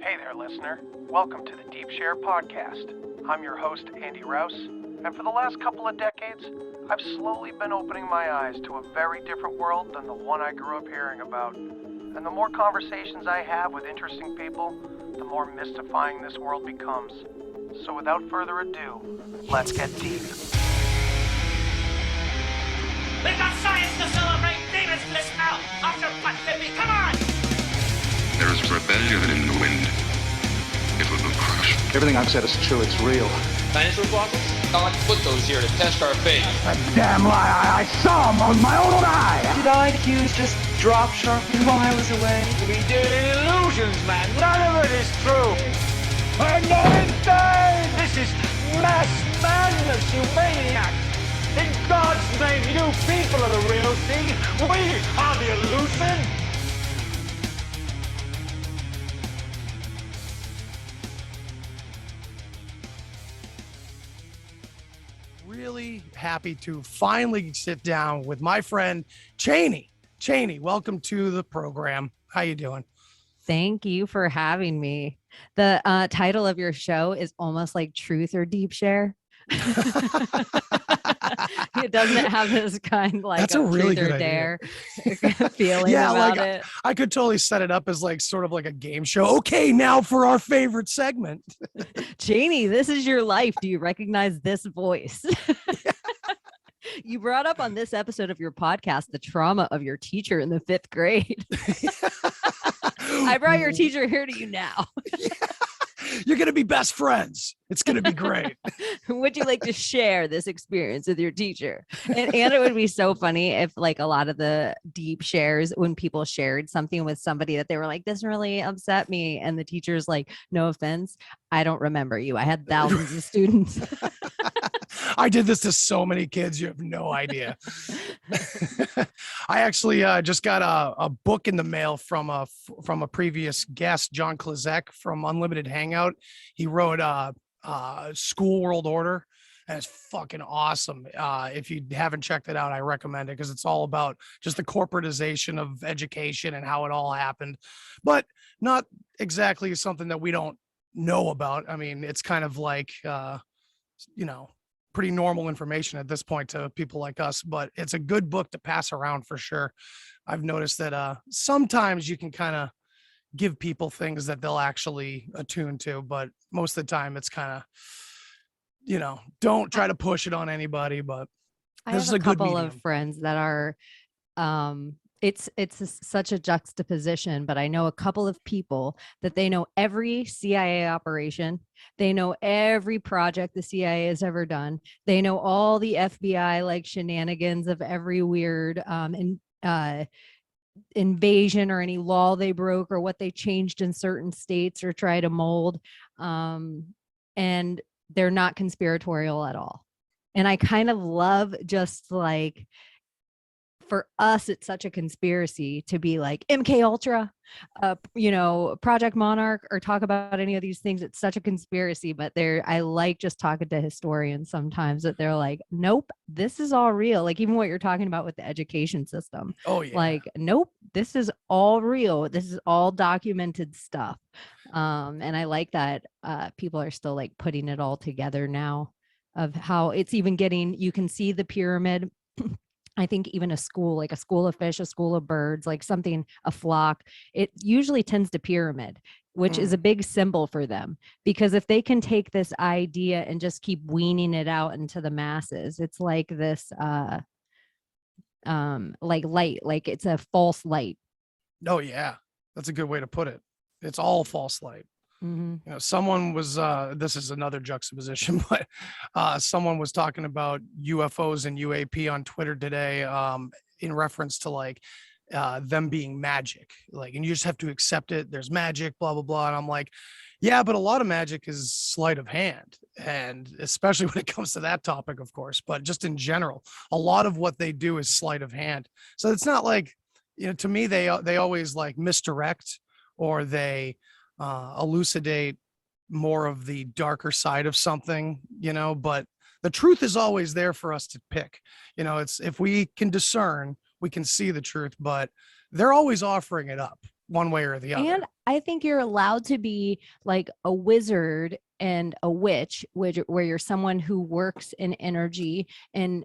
Hey there, listener. Welcome to the Deep Share Podcast. I'm your host, Andy Rouse, and for the last couple of decades, I've slowly been opening my eyes to a very different world than the one I grew up hearing about. And the more conversations I have with interesting people, the more mystifying this world becomes. So without further ado, let's get deep. We've got science to celebrate! Demons bliss out! After what, baby? Come on! There is rebellion in the wind. It will crush. Everything I've said is true. It's real. Dinosaur fossils? God put those here to test our faith. A damn lie. I saw them with my own eye. Did IQs just drop sharply while I was away? We did illusions, man! None of it is true! I'm not insane. This is mass madness, you maniacs! In God's name, you people are the real thing! We are the illusion! Really happy to finally sit down with my friend Chaney. Chaney, welcome to the program. How you doing? Thank you for having me. The title of your show is almost like Truth or Deep Share. It doesn't have this kind like That's a really truth good or dare idea. feeling about it. I could totally set it up as like sort of like a game show. Okay, now for our favorite segment. Chaney, this is your life. Do you recognize this voice? You brought up on this episode of your podcast the trauma of your teacher in the 5th grade. I brought your teacher here to you now. Yeah. You're going to be best friends. It's going to be great. Would you like to share this experience with your teacher? And it would be so funny if like a lot of the deep shares, when people shared something with somebody that they were like, this really upset me. And the teacher's like, no offense, I don't remember you. I had thousands of students. I did this to so many kids. You have no idea. I actually just got a book in the mail from a previous guest, John Klizek from Unlimited Hangout. He wrote School World Order, and it's fucking awesome. If you haven't checked it out, I recommend it because it's all about just the corporatization of education and how it all happened, but not exactly something that we don't know about. I mean, it's kind of like, pretty normal information at this point to people like us, but it's a good book to pass around for sure. I've noticed that sometimes you can kind of give people things that they'll actually attune to, but most of the time it's kind of, don't try to push it on anybody, but this is a good medium. I have a couple of friends that are, it's such a juxtaposition, but I know a couple of people that they know every CIA operation. They know every project the CIA has ever done. They know all the FBI like shenanigans of every weird invasion or any law they broke or what they changed in certain states or try to mold. And they're not conspiratorial at all. And I kind of love just like, for us, it's such a conspiracy to be like MK Ultra, Project Monarch, or talk about any of these things. It's such a conspiracy, but I like just talking to historians sometimes that they're like, nope, this is all real. Like even what you're talking about with the education system. Oh yeah. Like, nope, this is all real. This is all documented stuff. And I like that people are still like putting it all together now of how it's even getting, you can see the pyramid. I think even a school, like a school of fish, a school of birds, like something, a flock, it usually tends to pyramid, which is a big symbol for them. Because if they can take this idea and just keep weaning it out into the masses, it's like this, like light, like it's a false light. Oh yeah. That's a good way to put it. It's all false light. Mm-hmm. Someone was, this is another juxtaposition, but someone was talking about UFOs and UAP on Twitter today in reference to like them being magic, like, and you just have to accept it. There's magic, blah, blah, blah. And I'm like, yeah, but a lot of magic is sleight of hand. And especially when it comes to that topic, of course, but just in general, a lot of what they do is sleight of hand. So it's not like, to me, they always like misdirect or they elucidate more of the darker side of something, but the truth is always there for us to pick. It's, if we can discern, we can see the truth, but they're always offering it up. one way or the other. And I think you're allowed to be like a wizard and a witch, where you're someone who works in energy and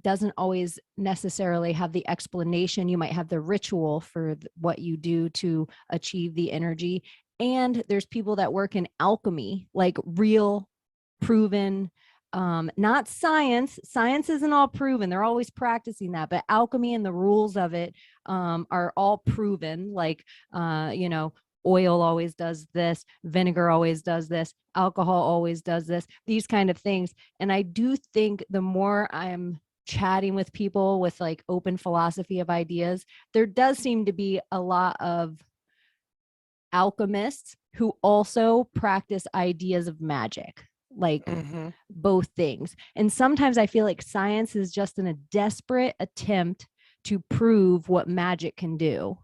doesn't always necessarily have the explanation. You might have the ritual for what you do to achieve the energy. And there's people that work in alchemy, like real proven, not science. Science isn't all proven. They're always practicing that, but alchemy and the rules of it are all proven. Like, oil always does this, vinegar always does this, alcohol always does this, these kind of things. And I do think the more I'm chatting with people with like open philosophy of ideas, there does seem to be a lot of alchemists who also practice ideas of magic, like both things. And sometimes I feel like science is just in a desperate attempt to prove what magic can do.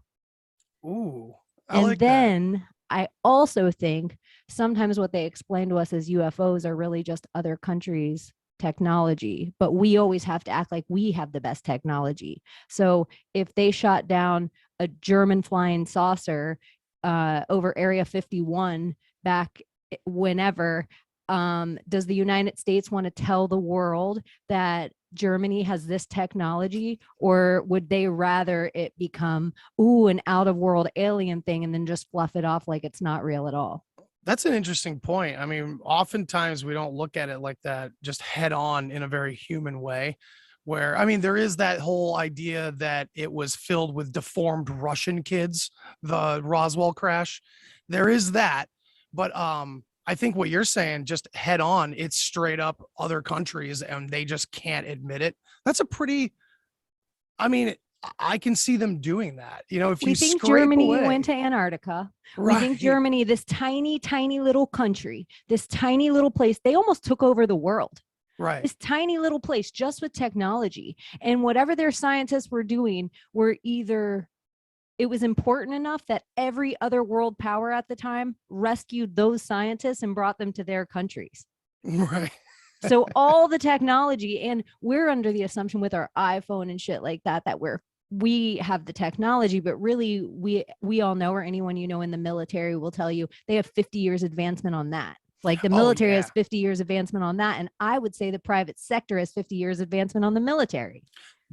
Ooh. And then I also think sometimes what they explain to us as UFOs are really just other countries' technology, but we always have to act like we have the best technology. So if they shot down a German flying saucer over Area 51 back whenever, does the United States want to tell the world that Germany has this technology, or would they rather it become an out of world alien thing and then just fluff it off like it's not real at all? That's an interesting point. I mean, oftentimes we don't look at it like that, just head on in a very human way, where, I mean, there is that whole idea that it was filled with deformed Russian kids, the Roswell crash. There is that, but I think what you're saying, just head on, it's straight up other countries and they just can't admit it. That's a pretty, I mean, I can see them doing that. If we you think scrape Germany away, went to Antarctica. right. We think Germany, this tiny, tiny little country, this tiny little place, they almost took over the world. Right. This tiny little place just with technology. And whatever their scientists were doing were either, it was important enough that every other world power at the time rescued those scientists and brought them to their countries. Right. So all the technology, and we're under the assumption with our iPhone and shit like that, that we have the technology, but really we all know, or anyone in the military will tell you, they have 50 years advancement on that. Like the military has 50 years advancement on that. And I would say the private sector has 50 years advancement on the military.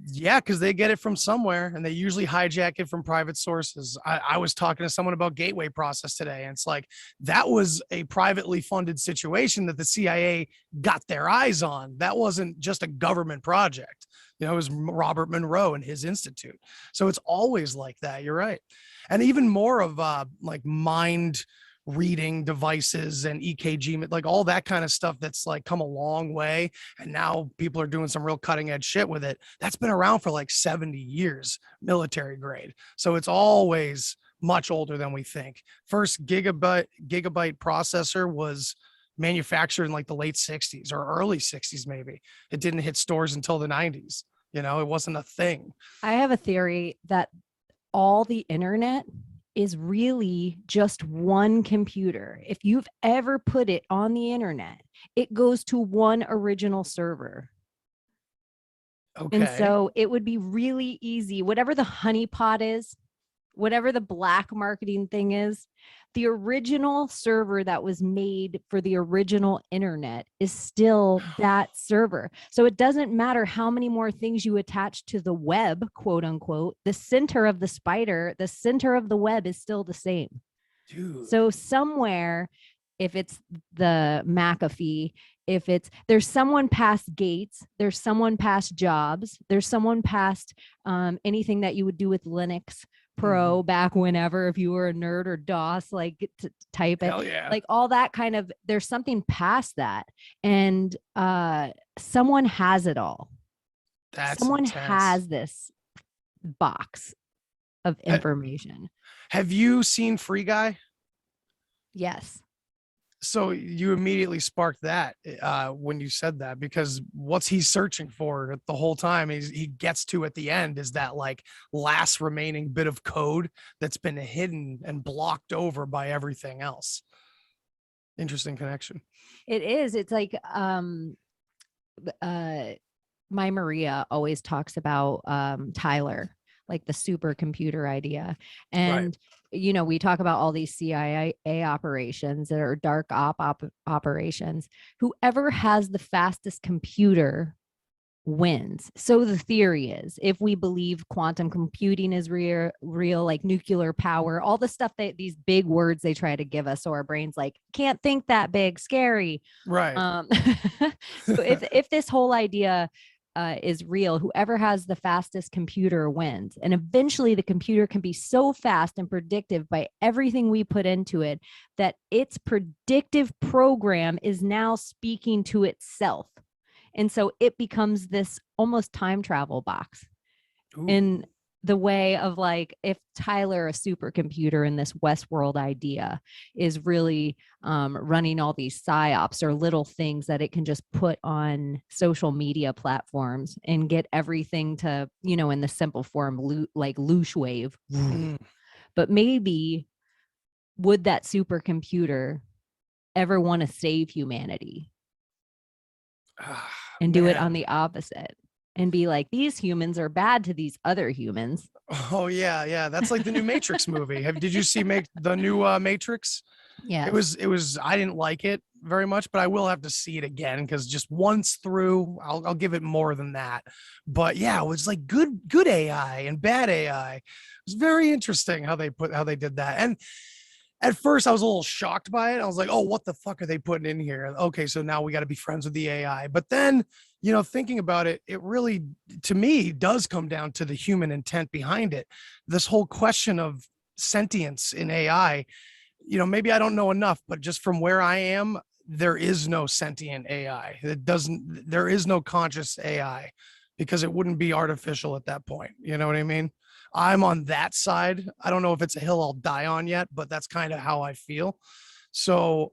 Yeah, because they get it from somewhere and they usually hijack it from private sources. I was talking to someone about gateway process today, and it's like that was a privately funded situation that the CIA got their eyes on. That wasn't just a government project. It was Robert Monroe and his institute. So it's always like that. You're right. And even more of like mind reading devices and EKG, like all that kind of stuff that's like come a long way. And now people are doing some real cutting edge shit with it. That's been around for like 70 years, military grade. So it's always much older than we think. First gigabyte processor was manufactured in like the late 60s or early 60s, maybe. It didn't hit stores until the 90s. It wasn't a thing. I have a theory that all the internet is really just one computer. If you've ever put it on the internet, it goes to one original server. Okay. And so it would be really easy, whatever the honeypot is, whatever the black marketing thing is, the original server that was made for the original internet is still that server. So it doesn't matter how many more things you attach to the web, quote unquote, the center of the spider, the center of the web is still the same. Dude. So somewhere, if it's the McAfee, there's someone past Gates, there's someone past Jobs, there's someone past anything that you would do with Linux Pro back whenever, if you were a nerd, or DOS, like to type it. Hell yeah. Like all that kind of, there's something past that. And someone has it all. Someone has this box of information. Have you seen Free Guy? Yes. So you immediately sparked that when you said that, because what's he searching for the whole time he gets to at the end is that like last remaining bit of code that's been hidden and blocked over by everything else. Interesting connection. It is. It's like my Maria always talks about Tyler. like the supercomputer idea. Right. And we talk about all these CIA operations that are dark operations. Whoever has the fastest computer wins. So the theory is, if we believe quantum computing is real, like nuclear power, all the stuff that these big words they try to give us, so our brains like can't think that big, scary. Right. So if this whole idea is real, whoever has the fastest computer wins. And eventually the computer can be so fast and predictive by everything we put into it that its predictive program is now speaking to itself. And so it becomes this almost time travel box. Ooh. In the way of like, if Tyler, a supercomputer in this Westworld idea, is really running all these psyops or little things that it can just put on social media platforms and get everything to, in the simple form, like loosh wave. But maybe would that supercomputer ever want to save humanity? And do it on the opposite and be like, these humans are bad to these other humans. Oh yeah. That's like the new Matrix movie. Did you see the new Matrix? Yeah. It was, I didn't like it very much, but I will have to see it again, because just once through, I'll give it more than that. But yeah, it was like good AI and bad AI. It was very interesting how they did that. And at first I was a little shocked by it. I was like, oh, what the fuck are they putting in here? Okay, so now we got to be friends with the AI. But then, thinking about it, it really, to me, does come down to the human intent behind it. This whole question of sentience in AI, maybe I don't know enough, but just from where I am, there is no sentient AI. There is no conscious AI, because it wouldn't be artificial at that point. You know what I mean? I'm on that side. I don't know if it's a hill I'll die on yet, but that's kind of how I feel. So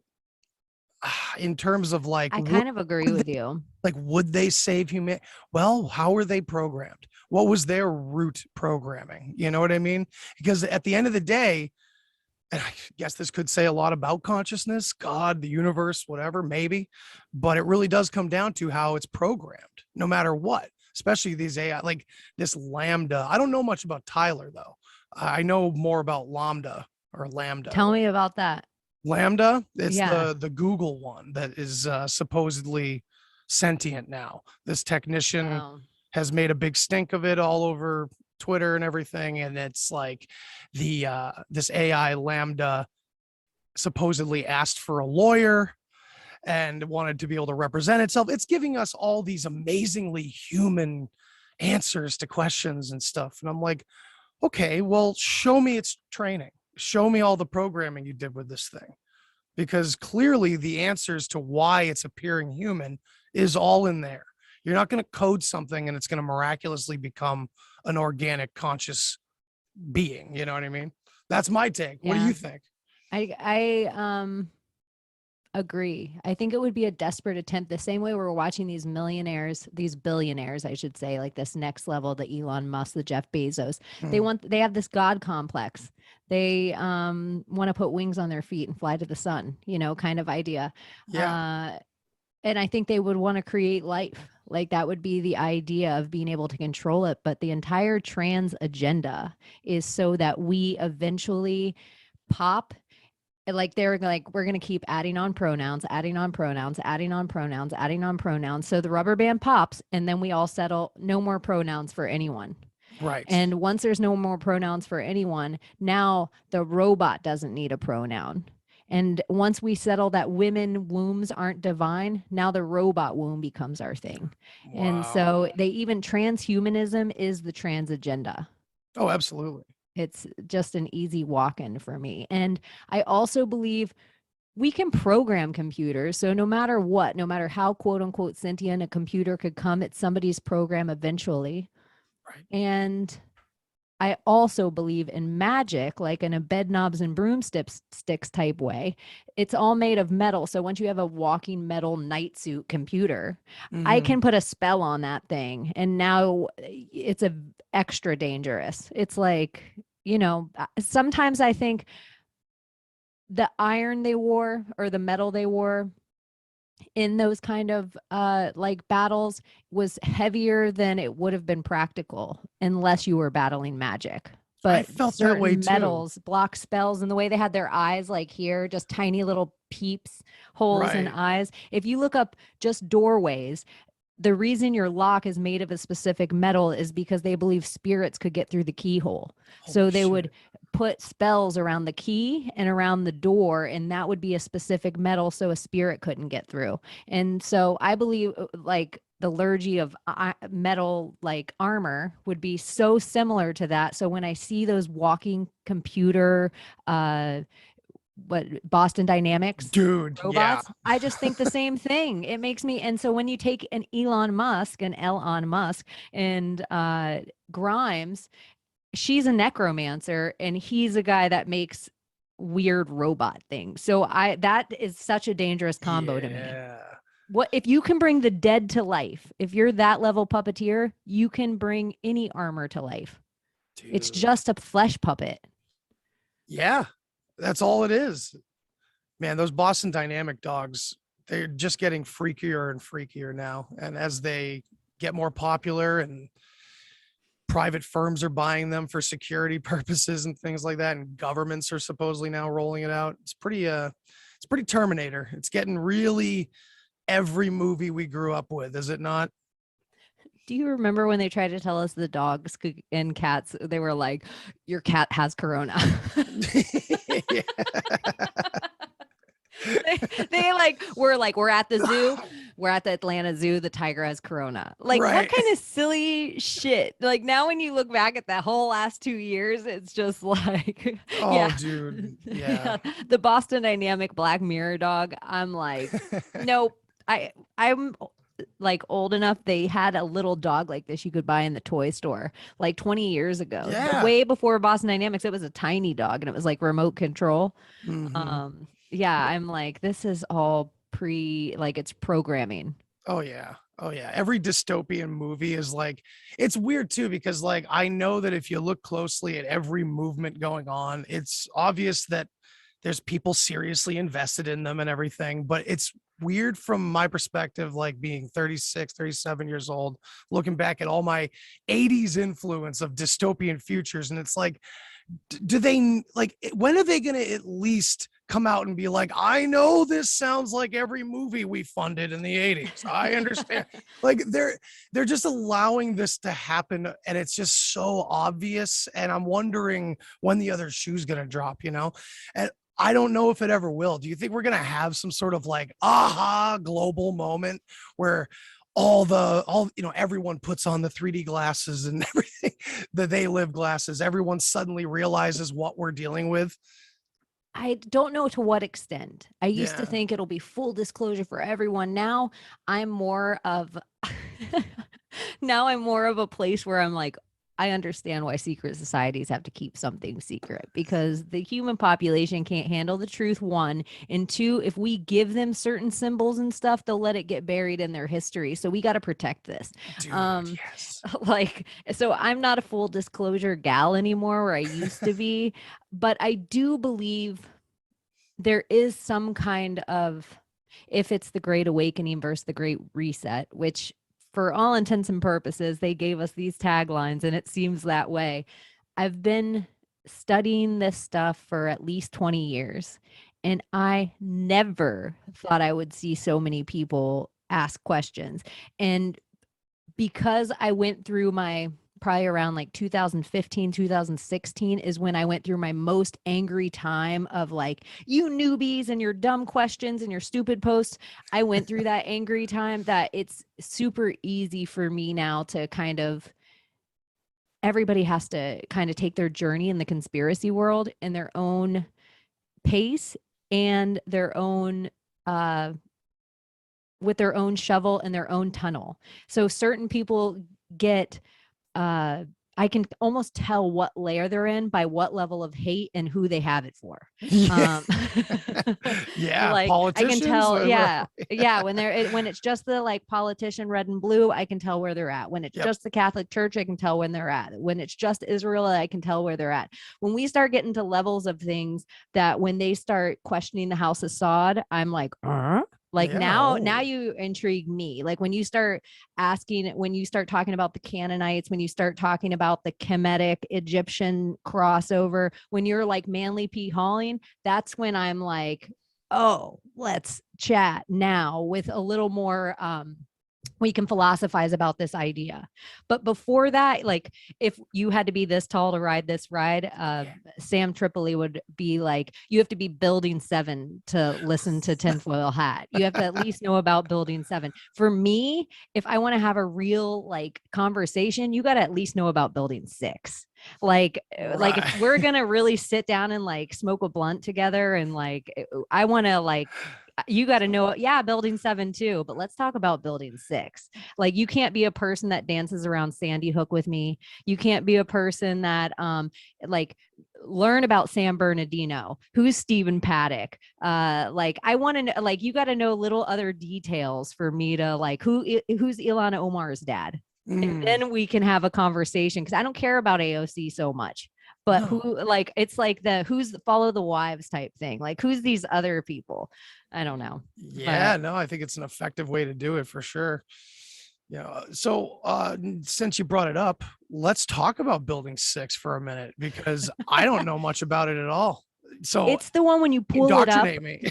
in terms of like, I kind of agree with you. Like, would they save humanity? Well, how were they programmed? What was their root programming? You know what I mean? Because at the end of the day, and I guess this could say a lot about consciousness, God, the universe, whatever, maybe, but it really does come down to how it's programmed, no matter what. Especially these AI, like this Lambda. I don't know much about Tyler though. I know more about Lambda. Tell me about that. Lambda. It's the Google one that is supposedly sentient now. This technician has made a big stink of it all over Twitter and everything. And it's like this AI Lambda supposedly asked for a lawyer and wanted to be able to represent itself. It's giving us all these amazingly human answers to questions and stuff. And I'm like, okay, well, show me its training. Show me all the programming you did with this thing. Because clearly the answers to why it's appearing human is all in there. You're not going to code something and it's going to miraculously become an organic, conscious being. You know what I mean? That's my take. What do you think? I agree. I think it would be a desperate attempt, the same way we're watching these billionaires, I should say, like this next level, the Elon Musk, the Jeff Bezos. They have this God complex. They want to put wings on their feet and fly to the sun, kind of idea. Yeah. And I think they would want to create life. Like that would be the idea of being able to control it. But the entire trans agenda is so that we eventually pop. Like they're like, we're going to keep adding on pronouns. So the rubber band pops and then we all settle no more pronouns for anyone. Right. And once there's no more pronouns for anyone, now the robot doesn't need a pronoun. And once we settle that women wombs aren't divine, now the robot womb becomes our thing. Wow. And so transhumanism is the trans agenda. Oh, absolutely. It's just an easy walk-in for me. And I also believe we can program computers. So no matter what, no matter how quote unquote sentient a computer could come, it's somebody's program eventually. Right. And I also believe in magic, like in a bed knobs and broomsticks type way. It's all made of metal. So once you have a walking metal night suit computer, I can put a spell on that thing. And now it's extra dangerous. It's like, sometimes I think the iron they wore or the metal they wore in those kind of like battles was heavier than it would have been practical unless you were battling magic. I But felt that way certain too. metals block spells, and the way they had their eyes like here, just tiny little peeps, holes in Right. eyes. If you look up just doorways, the reason your lock is made of a specific metal is because they believe spirits could get through the keyhole. So Holy they would shit. put spells around the key and around the door, and that would be a specific metal so a spirit couldn't get through. And so I believe like the liturgy of metal like armor would be so similar to that. So when I see those walking computer what Boston Dynamics Dude, yeah. robots, I just think the same thing. It makes me, and so when you take an Elon Musk and Grimes, she's a necromancer and he's a guy that makes weird robot things. So that is such a dangerous combo to me. Yeah. What if you can bring the dead to life? If you're that level puppeteer, you can bring any armor to life. It's Dude. just a flesh puppet. Yeah. That's all it is. Man, those Boston Dynamic dogs, they're just getting freakier and freakier now. And as they get more popular and private firms are buying them for security purposes and things like that, and governments are supposedly now rolling it out, it's pretty Terminator. It's getting really every movie we grew up with, is it not? Do you remember when they tried to tell us the dogs and cats, they were like, your cat has corona? Yeah. we're at the zoo, we're at the Atlanta Zoo, the tiger has corona. Like Right. what kind of silly shit? Like now when you look back at that whole last 2 years, it's just like Oh, yeah. dude. Yeah. The Boston Dynamic Black Mirror dog, I'm like, nope. I'm like old enough, they had a little dog like this you could buy in the toy store like 20 years ago. Yeah. Way before Boston Dynamics, it was a tiny dog and it was like remote control. Mhm. Yeah, I'm like, this is all like it's programming. Oh yeah. Oh yeah. Every dystopian movie is like, it's weird too, because like I know that if you look closely at every movement going on, it's obvious that there's people seriously invested in them and everything, but it's weird from my perspective, like being 36, 37 years old, looking back at all my 80s influence of dystopian futures. And it's like, do they like, when are they going to at least come out and be like, I know this sounds like every movie we funded in the 80s. I understand. Like they're just allowing this to happen. And it's just so obvious. And I'm wondering when the other shoe's going to drop, and I don't know if it ever will. Do you think we're going to have some sort of like aha global moment where everyone puts on the 3D glasses and everything, the They Live glasses, everyone suddenly realizes what we're dealing with? I don't know to what extent. I used to Yeah. think it'll be full disclosure for everyone. Now I'm more of a place where I'm like, I understand why secret societies have to keep something secret because the human population can't handle the truth, one. And two, if we give them certain symbols and stuff, they'll let it get buried in their history. So we got to protect this. Dude, yes. Like, so I'm not a full disclosure gal anymore where I used to be, but I do believe there is some kind of, if it's the Great Awakening versus the Great Reset, which for all intents and purposes, they gave us these taglines and it seems that way. I've been studying this stuff for at least 20 years and I never thought I would see so many people ask questions. And because I went through probably around like 2015, 2016 is when I went through my most angry time of like, you newbies and your dumb questions and your stupid posts. I went through that angry time that it's super easy for me now to everybody has to kind of take their journey in the conspiracy world in their own pace and their own, with their own shovel and their own tunnel. So certain people get, I can almost tell what layer they're in by what level of hate and who they have it for. Yeah. Like Politicians. I can tell, yeah. When it's just the like politician red and blue, I can tell where they're at. When it's just the Catholic Church, I can tell when they're at. When it's just Israel, I can tell where they're at. When we start getting to levels of things that when they start questioning the House of Assad, I'm like, Like Yeah, now oh. you intrigue me. Like when you start talking about the Canaanites, when you start talking about the Kemetic Egyptian crossover, when you're like Manly P. Hauling, that's when I'm like, oh, let's chat now with a little more we can philosophize about this idea. But before that, like if you had to be this tall to ride this ride, Sam Tripoli would be like, you have to be building 7 to listen to Tinfoil Hat. You have to at least know about building 7. For me, if I want to have a real like conversation, you got to at least know about building 6. Like if we're going to really sit down and like smoke a blunt together and like, I want to like, you got to know, building 7 too, but let's talk about building 6. Like you can't be a person that dances around Sandy Hook with me. You can't be a person that like learn about San Bernardino. Who's Stephen Paddock? Like I want to know, like you got to know little other details for me to like who's Ilana Omar's dad. And then we can have a conversation because I don't care about AOC so much. But who, like, it's like who's the follow the wives type thing. Like, who's these other people? I don't know. Yeah, no, I think it's an effective way to do it for sure. Yeah. So since you brought it up, let's talk about building 6 for a minute because I don't know much about it at all. So it's the one when you pull it up. Me.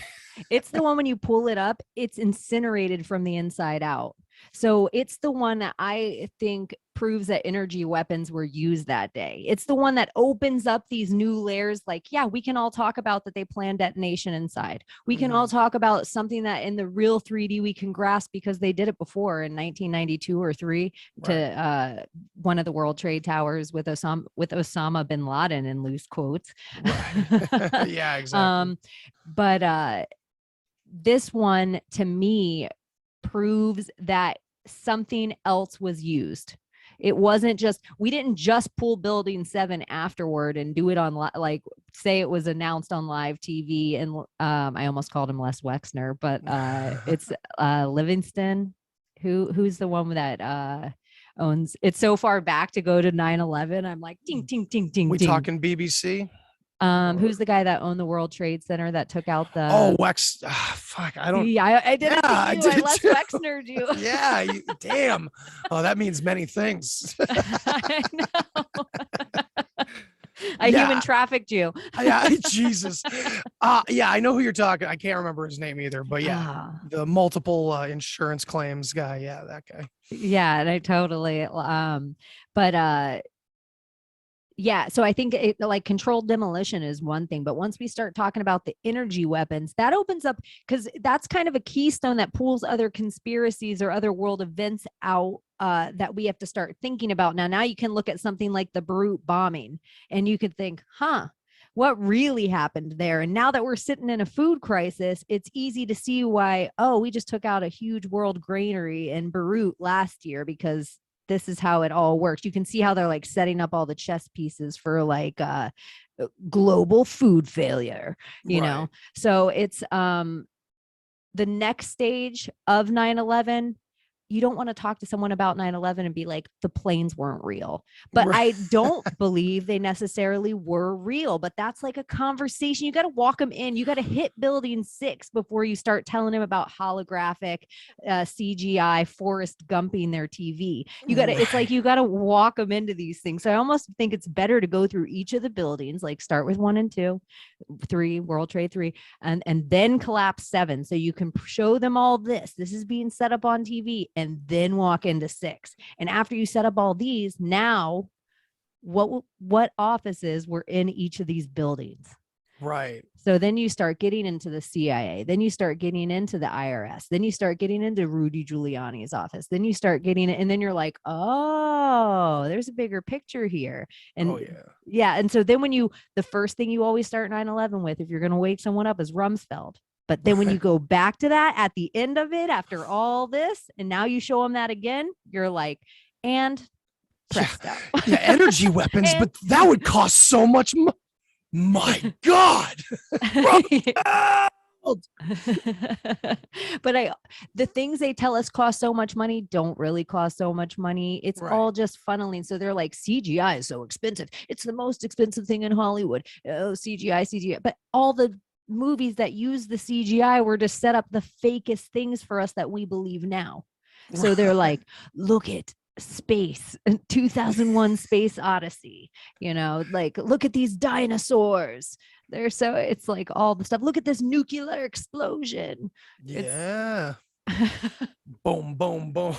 It's the one when you pull it up, it's incinerated from the inside out. So it's the one that I think proves that energy weapons were used that day. It's the one that opens up these new layers. Like, yeah, we can all talk about that they planned detonation inside. We can all talk about something that in the real 3D we can grasp because they did it before in 1992 or 3 to one of the World Trade Towers with Osama bin Laden in loose quotes. Right. Yeah, exactly. But this one to me proves that something else was used. It wasn't just, we didn't just pull building 7 afterward and do it on like say it was announced on live TV. And I almost called him Les Wexner, but it's Livingston. Who's the one that owns it's so far back to go to 9/11. I'm like ding ding ding ding. We talking BBC? Who's the guy that owned the World Trade Center that took out the Wex? Fuck, I don't. Yeah, I did it to you. I did Les too. Wexner you. Yeah, damn. Oh, that means many things. I know. I human trafficked you. Yeah, Jesus. Yeah, I know who you're talking. I can't remember his name either, but yeah, the multiple insurance claims guy. Yeah, that guy. Yeah, and I totally. But yeah, so I think it, like controlled demolition is one thing, but once we start talking about the energy weapons, that opens up because that's kind of a keystone that pulls other conspiracies or other world events out that we have to start thinking about. Now you can look at something like the Beirut bombing and you could think, what really happened there? And now that we're sitting in a food crisis, it's easy to see why, we just took out a huge world granary in Beirut last year because this is how it all works. You can see how they're like setting up all the chess pieces for like global food failure, you know? So it's the next stage of 9/11. You don't want to talk to someone about 9/11 and be like, the planes weren't real. But I don't believe they necessarily were real. But that's like a conversation. You got to walk them in. You got to hit building 6 before you start telling them about holographic CGI Forrest Gumping their TV. You got to, it's like you got to walk them into these things. So I almost think it's better to go through each of the buildings, like start with 1 and 2, 3, World Trade 3, and then collapse 7. So you can show them all this. This is being set up on TV. And then walk into 6. And after you set up all these, now what offices were in each of these buildings? Right. So then you start getting into the CIA. Then you start getting into the IRS. Then you start getting into Rudy Giuliani's office. Then you start getting it. And then you're like, oh, there's a bigger picture here. And yeah. And so then the first thing you always start 9/11 with, if you're going to wake someone up, is Rumsfeld. But then when you go back to that at the end of it, after all this, and now you show them that again, you're like, and presto. Yeah, energy weapons, but that would cost so much money. My God. But the things they tell us cost so much money don't really cost so much money. It's all just funneling. So they're like, CGI is so expensive. It's the most expensive thing in Hollywood. Oh, CGI. But all the movies that use the CGI were to set up the fakest things for us that we believe now. So they're like, look at space, 2001 Space Odyssey, like, look at these dinosaurs. It's like all the stuff. Look at this nuclear explosion. Yeah. Boom, boom, boom.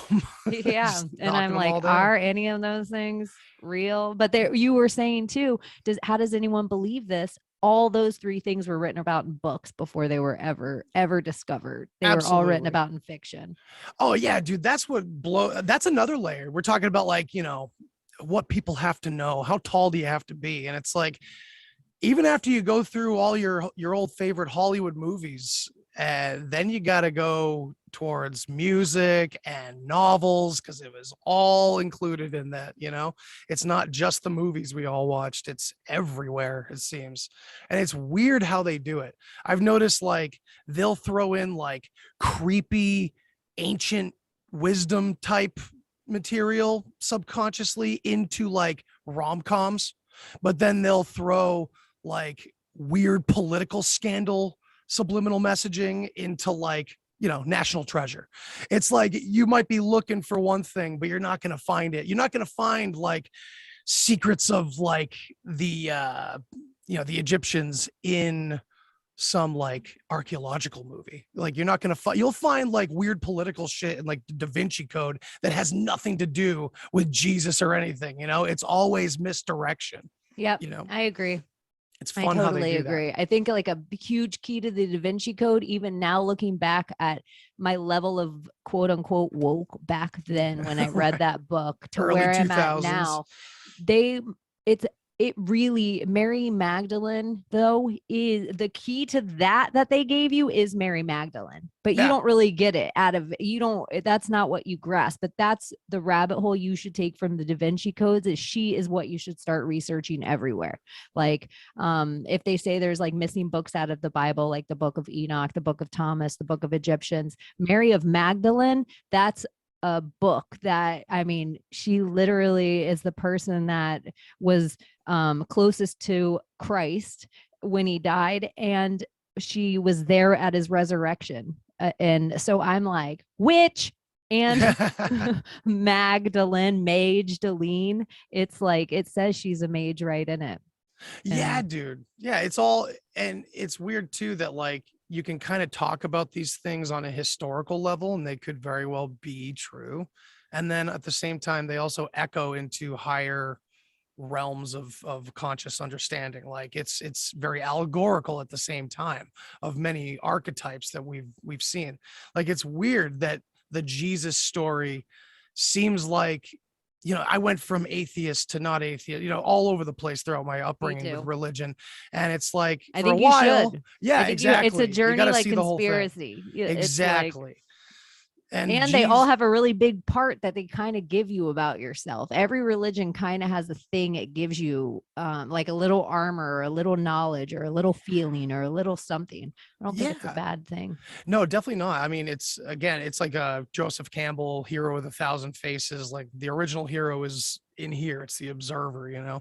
Yeah. Just And knocking I'm them like, all down. are any of those things real? But there, you were saying too, how does anyone believe this? All those 3 things were written about in books before they were ever discovered. They were all written Absolutely. about in fiction. Oh yeah, dude. That's another layer. We're talking about, like, what people have to know. How tall do you have to be? And it's like, even after you go through all your old favorite Hollywood movies, then you got to go towards music and novels, because it was all included in that. It's not just the movies we all watched, it's everywhere, it seems. And it's weird how they do it. I've noticed, like, they'll throw in like creepy ancient wisdom type material subconsciously into like rom-coms, but then they'll throw like weird political scandal subliminal messaging into, like, National Treasure. It's like, you might be looking for one thing, but you're not going to find it. You're not going to find like secrets of like the the Egyptians in some like archaeological movie. Like, you're not going to find, you'll find like weird political shit in like the Da Vinci Code that has nothing to do with Jesus or anything. It's always misdirection. Yep. I agree. It's fun I how they totally do agree. that. I think like a huge key to the Da Vinci Code, even now looking back at my level of quote unquote woke back then when I read Right. that book to Early where I'm at 2000s. now, it really, Mary Magdalene though is the key to that they gave you is Mary Magdalene, but you Yeah. don't really get it that's not what you grasp, but that's the rabbit hole you should take from the Da Vinci Codes. She is what you should start researching everywhere. Like, if they say there's like missing books out of the Bible, like the book of Enoch, the book of Thomas, the book of Egyptians, Mary of Magdalene, that's a book that, I mean, she literally is the person that was closest to Christ when he died, and she was there at his resurrection. And so I'm like, witch and Magdalene. It's like, it says she's a mage right in it. Yeah, And- dude. Yeah, it's all, and it's weird too that like you can kind of talk about these things on a historical level and they could very well be true. And then at the same time, they also echo into higher realms of conscious understanding. Like, it's very allegorical at the same time of many archetypes that we've seen. Like, it's weird that the Jesus story seems like, I went from atheist to not atheist, all over the place throughout my upbringing with religion. And it's like, I for a think you while, should. yeah, I think exactly. it's a You journey gotta like see the whole thing. conspiracy. It's like- Exactly. and they all have a really big part that they kind of give you about yourself. Every religion kind of has a thing it gives you, like a little armor or a little knowledge or a little feeling or a little something. I don't think it's a bad thing. No, definitely not. I mean, it's like a Joseph Campbell Hero with 1,000 Faces. Like, the original hero is in here. It's the observer,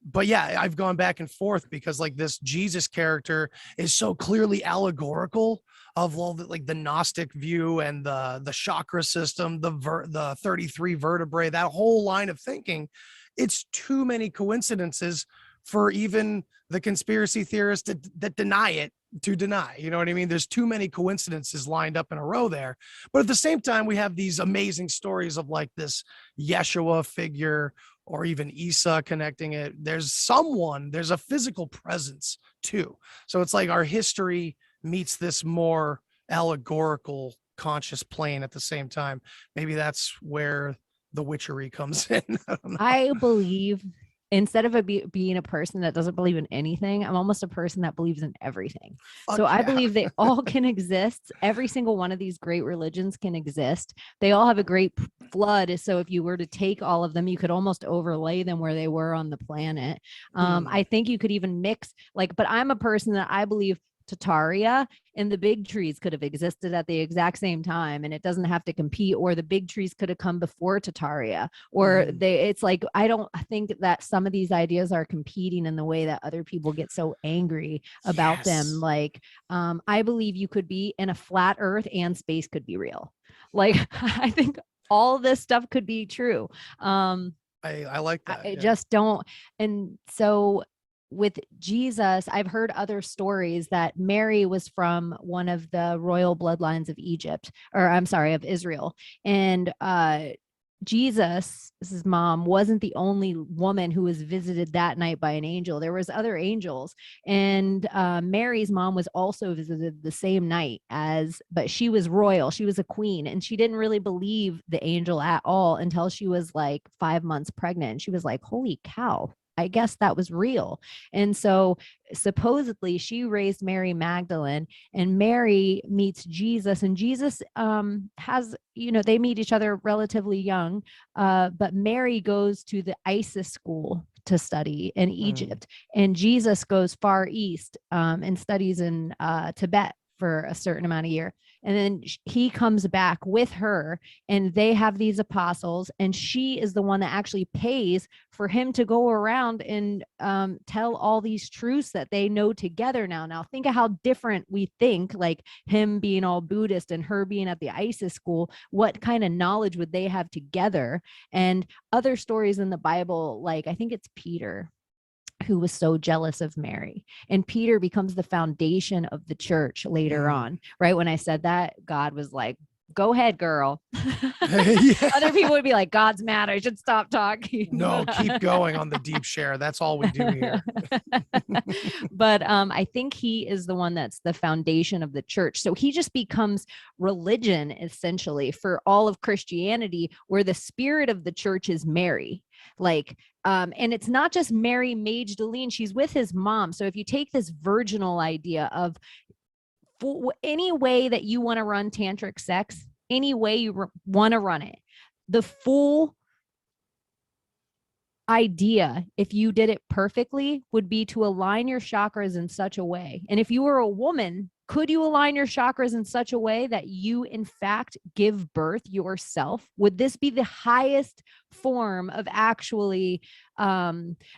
but yeah, I've gone back and forth because like this Jesus character is so clearly allegorical of all the, like the Gnostic view and the chakra system, the 33 vertebrae, that whole line of thinking. It's too many coincidences for even the conspiracy theorists that deny it to deny. You know what I mean? There's too many coincidences lined up in a row there. But at the same time, we have these amazing stories of like this Yeshua figure or even Isa connecting it. There's a physical presence too. So it's like our history meets this more allegorical conscious plane at the same time. Maybe that's where the witchery comes in. I don't know. I believe instead of being a person that doesn't believe in anything, I'm almost a person that believes in everything. So I believe they all can exist. Every single one of these great religions can exist. They all have a great flood. So if you were to take all of them, you could almost overlay them where they were on the planet. I think you could even mix but I'm a person that I believe Tataria, and the big trees could have existed at the exact same time, and it doesn't have to compete, or the big trees could have come before Tataria, or it's like, I don't think that some of these ideas are competing in the way that other people get so angry about them. Like, I believe you could be in a flat earth and space could be real. Like, I think all this stuff could be true. I like that. I just don't. And so with Jesus, I've heard other stories that Mary was from one of the royal bloodlines of Egypt, or I'm sorry, of Israel. And Jesus, his mom, wasn't the only woman who was visited that night by an angel. There was other angels, and Mary's mom was also visited the same night but she was royal. She was a queen, and she didn't really believe the angel at all until she was like 5 months pregnant. She was like, holy cow, I guess that was real. And so supposedly she raised Mary Magdalene, and Mary meets Jesus, and Jesus has, they meet each other relatively young, but Mary goes to the ISIS school to study in Egypt, and Jesus goes far east and studies in Tibet for a certain amount of year. And then he comes back with her, and they have these apostles, and she is the one that actually pays for him to go around and tell all these truths that they know together now. Now think of how different we think, like him being all Buddhist and her being at the ISIS school. What kind of knowledge would they have together? And other stories in the Bible, like I think it's Peter, who was so jealous of Mary, and Peter becomes the foundation of the church later on. Right when I said that, God was like, go ahead, girl. Other people would be like, God's mad, I should stop talking. No, keep going on the deep share. That's all we do here. But I think he is the one that's the foundation of the church. So he just becomes religion essentially for all of Christianity, where the spirit of the church is Mary. Like, and it's not just Mary Magdalene, she's with his mom. So if you take this virginal idea of any way that you want to run tantric sex, any way you want to run it, the full idea, if you did it perfectly, would be to align your chakras in such a way. And if you were a woman, could you align your chakras in such a way that you, in fact, give birth yourself? Would this be the highest form of actually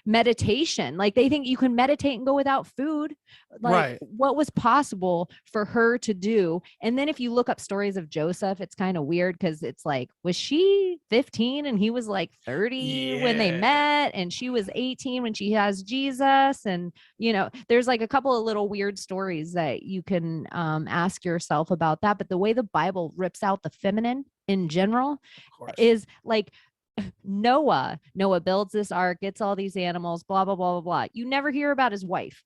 meditation? Like, they think you can meditate and go without food. Like, what was possible for her to do? And then if you look up stories of Joseph, it's kind of weird, because it's like, was she 15 and he was like 30 when they met, and she was 18 when she has Jesus? And there's like a couple of little weird stories that you can ask yourself about that. But the way the Bible rips out the feminine in general is like, Noah builds this ark, gets all these animals, blah, blah, blah, blah, blah. You never hear about his wife.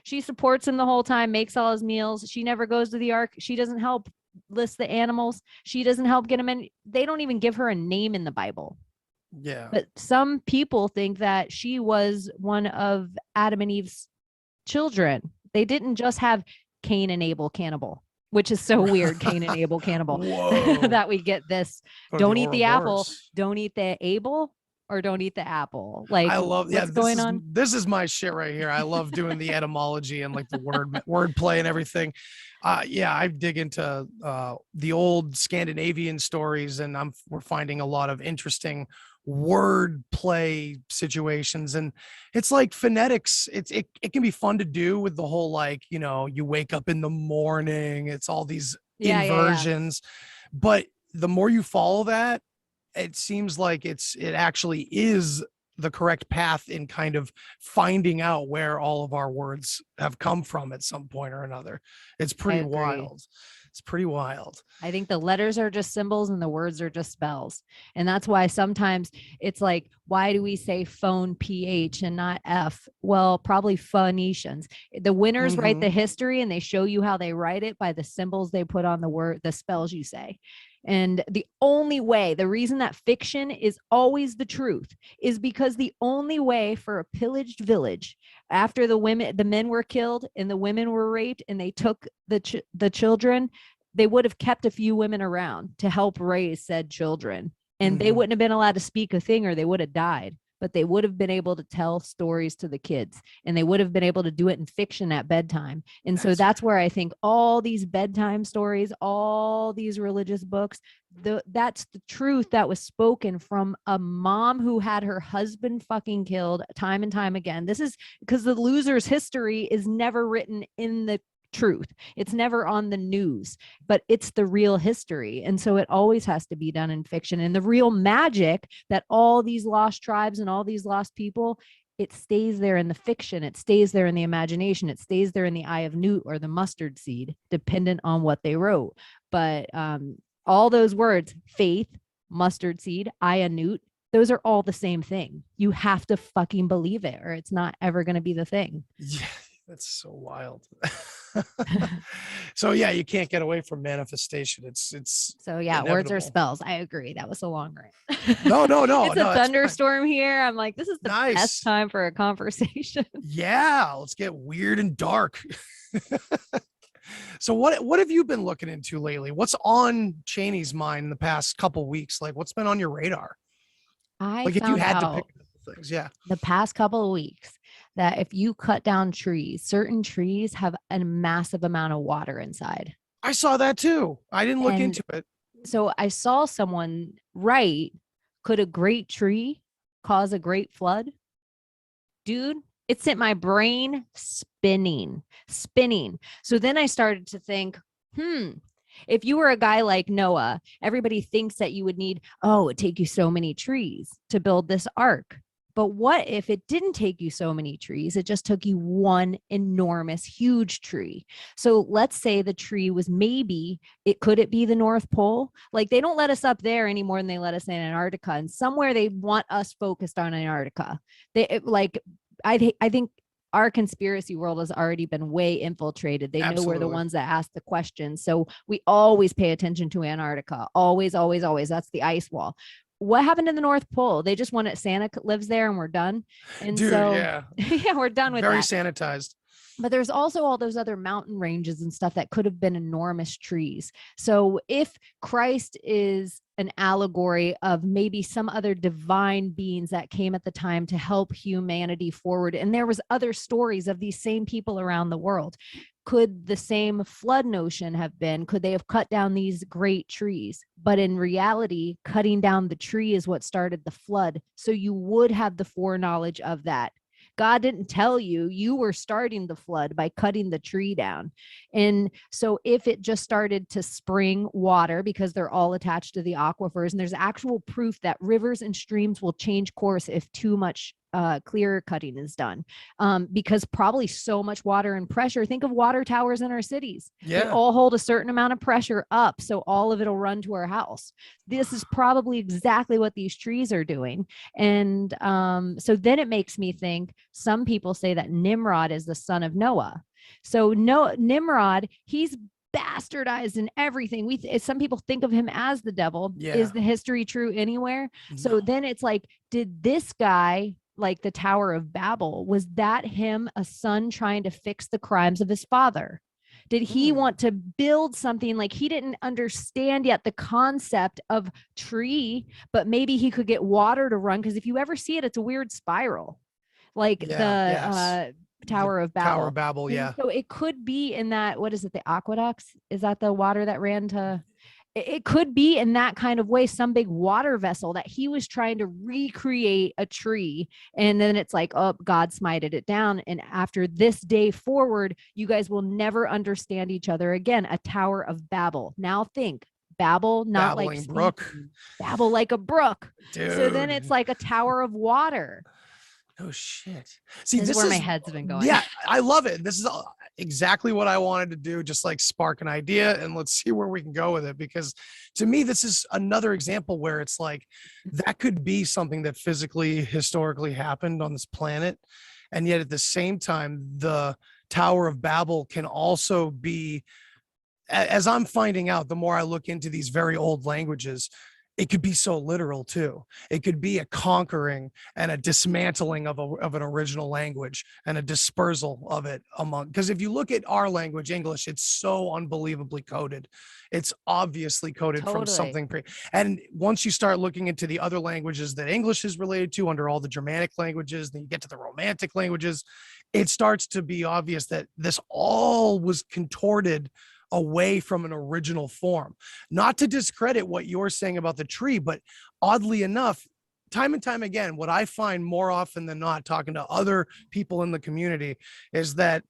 She supports him the whole time, makes all his meals. She never goes to the ark. She doesn't help list the animals. She doesn't help get them in. They don't even give her a name in the Bible. Yeah. But some people think that she was one of Adam and Eve's children. They didn't just have Cain and Abel cannibal, which is so weird. Cain and Abel cannibal. That we get this. Don't eat the apple. Don't eat the Abel, or don't eat the apple. Like, I love what's going on. This is my shit right here. I love doing the etymology and like the word play and everything. I dig into the old Scandinavian stories, and we're finding a lot of interesting word play situations. And it's like phonetics. It can be fun to do with the whole, like, you wake up in the morning, it's all these inversions. But the more you follow that, it seems like it actually is the correct path in kind of finding out where all of our words have come from at some point or another. It's pretty wild. It's pretty wild. I think the letters are just symbols and the words are just spells. And that's why sometimes it's like, why do we say phone PH and not F? Well, probably Phoenicians. The winners write the history, and they show you how they write it by the symbols they put on the word, the spells you say. And the only way, the reason that fiction is always the truth, is because the only way for a pillaged village, after the men were killed and the women were raped and they took the children, they would have kept a few women around to help raise said children. And they wouldn't have been allowed to speak a thing, or they would have died. but they would have been able to tell stories to the kids, and they would have been able to do it in fiction at bedtime. And so that's where I think all these bedtime stories, all these religious books, that's the truth that was spoken from a mom who had her husband fucking killed time and time again. This is because the loser's history is never written in the truth. It's never on the news, but it's the real history. And so it always has to be done in fiction. And the real magic that all these lost tribes and all these lost people, it stays there in the fiction. It stays there in the imagination. It stays there in the eye of newt or the mustard seed, dependent on what they wrote. But all those words, faith, mustard seed, eye of newt, those are all the same thing. You have to fucking believe it, or it's not ever going to be the thing. Yeah. That's so wild. So yeah, you can't get away from manifestation. It's so yeah, inevitable. words are spells. I agree. That was a long rant. No. It's a thunderstorm here. I'm like, this is the best time for a conversation. Yeah, let's get weird and dark. So what have you been looking into lately? What's on Chaney's mind in the past couple weeks? Like, what's been on your radar? If you had to pick things, yeah. The past couple of weeks, that if you cut down trees, certain trees have a massive amount of water inside. I saw that too. I didn't look into it. So I saw someone write, could a great tree cause a great flood? Dude, it sent my brain spinning. So then I started to think, if you were a guy like Noah, everybody thinks that you would need, it'd take you so many trees to build this ark. But what if it didn't take you so many trees? It just took you one enormous, huge tree. So let's say the tree was could it be the North Pole? Like, they don't let us up there any more than they let us in Antarctica. And somewhere they want us focused on Antarctica. I think our conspiracy world has already been way infiltrated. They know we're the ones that ask the questions. So we always pay attention to Antarctica. Always, always, always. That's the ice wall. What happened to the North Pole? They just want it. Santa lives there and we're done. And Dude, so, yeah, we're done with very that. sanitized. But there's also all those other mountain ranges and stuff that could have been enormous trees. So if Christ is an allegory of maybe some other divine beings that came at the time to help humanity forward, and there was other stories of these same people around the world, could the same flood notion have been? Could they have cut down these great trees? But in reality, cutting down the tree is what started the flood. So you would have the foreknowledge of that. God didn't tell you, you were starting the flood by cutting the tree down. And so if it just started to spring water, because they're all attached to the aquifers, and there's actual proof that rivers and streams will change course if too much clear cutting is done, because probably so much water and pressure. Think of water towers in our cities. Yeah. They all hold a certain amount of pressure up, so all of it'll run to our house. This is probably exactly what these trees are doing. And so then it makes me think, some people say that Nimrod is the son of Noah. So Nimrod, he's bastardized in everything. Some people think of him as the devil. Yeah. Is the history true anywhere? No. So then it's like, did this guy, like the Tower of Babel, was that him, a son trying to fix the crimes of his father? Did he want to build something? Like, he didn't understand yet the concept of tree, but maybe he could get water to run. Because if you ever see it, it's a weird spiral, like Tower of Babel. Tower of Babel, yeah. So it could be in that, what is it, the aqueducts? Is that the water that ran to? It could be in that kind of way, some big water vessel that he was trying to recreate a tree. And then it's like, oh, God smited it down. And after this day forward, you guys will never understand each other again. A Tower of Babel. Now think, Babel, not Babbling like brook. Babel like a brook. Dude. So then it's like a tower of water. Oh shit. See, this is where my head's been going. Yeah, I love it. This is exactly what I wanted to do. Just like spark an idea and let's see where we can go with it. Because to me, this is another example where it's like, that could be something that physically, historically happened on this planet. And yet at the same time, the Tower of Babel can also be, as I'm finding out, the more I look into these very old languages, it could be so literal too. It could be a conquering and a dismantling of an original language and a dispersal of it among, because if you look at our language, English, it's so unbelievably coded. It's obviously coded from Totally. something and once you start looking into the other languages that English is related to under all the Germanic languages, then you get to the Romantic languages, it starts to be obvious that this all was contorted away from an original form. Not to discredit what you're saying about the tree, but oddly enough, time and time again, what I find more often than not talking to other people in the community is that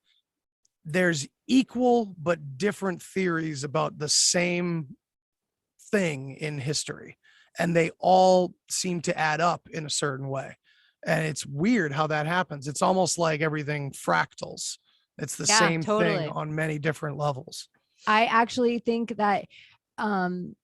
there's equal but different theories about the same thing in history, and they all seem to add up in a certain way. And it's weird how that happens. It's almost like everything fractals. It's the same thing on many different levels. I actually think that, and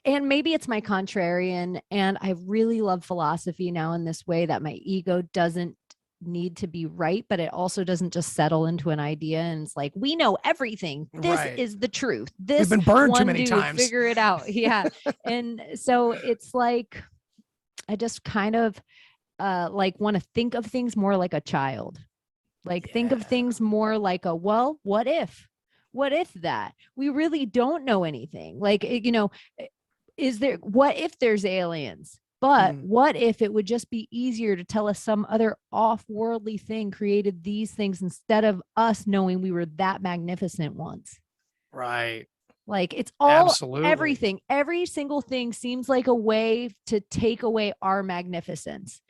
maybe it's my contrarian, and I really love philosophy now in this way that my ego doesn't need to be right, but it also doesn't just settle into an idea and it's like, we know everything. This is the truth. This we've been burned too many times. Figure it out. Yeah. And so it's like, I just kind of like want to think of things more like a child. Like think of things more like a, well, what if that we really don't know anything? Like, you know, what if there's aliens? But what if it would just be easier to tell us some other off-worldly thing created these things instead of us knowing we were that magnificent once? Right. Like it's all Absolutely. Everything, every single thing seems like a way to take away our magnificence.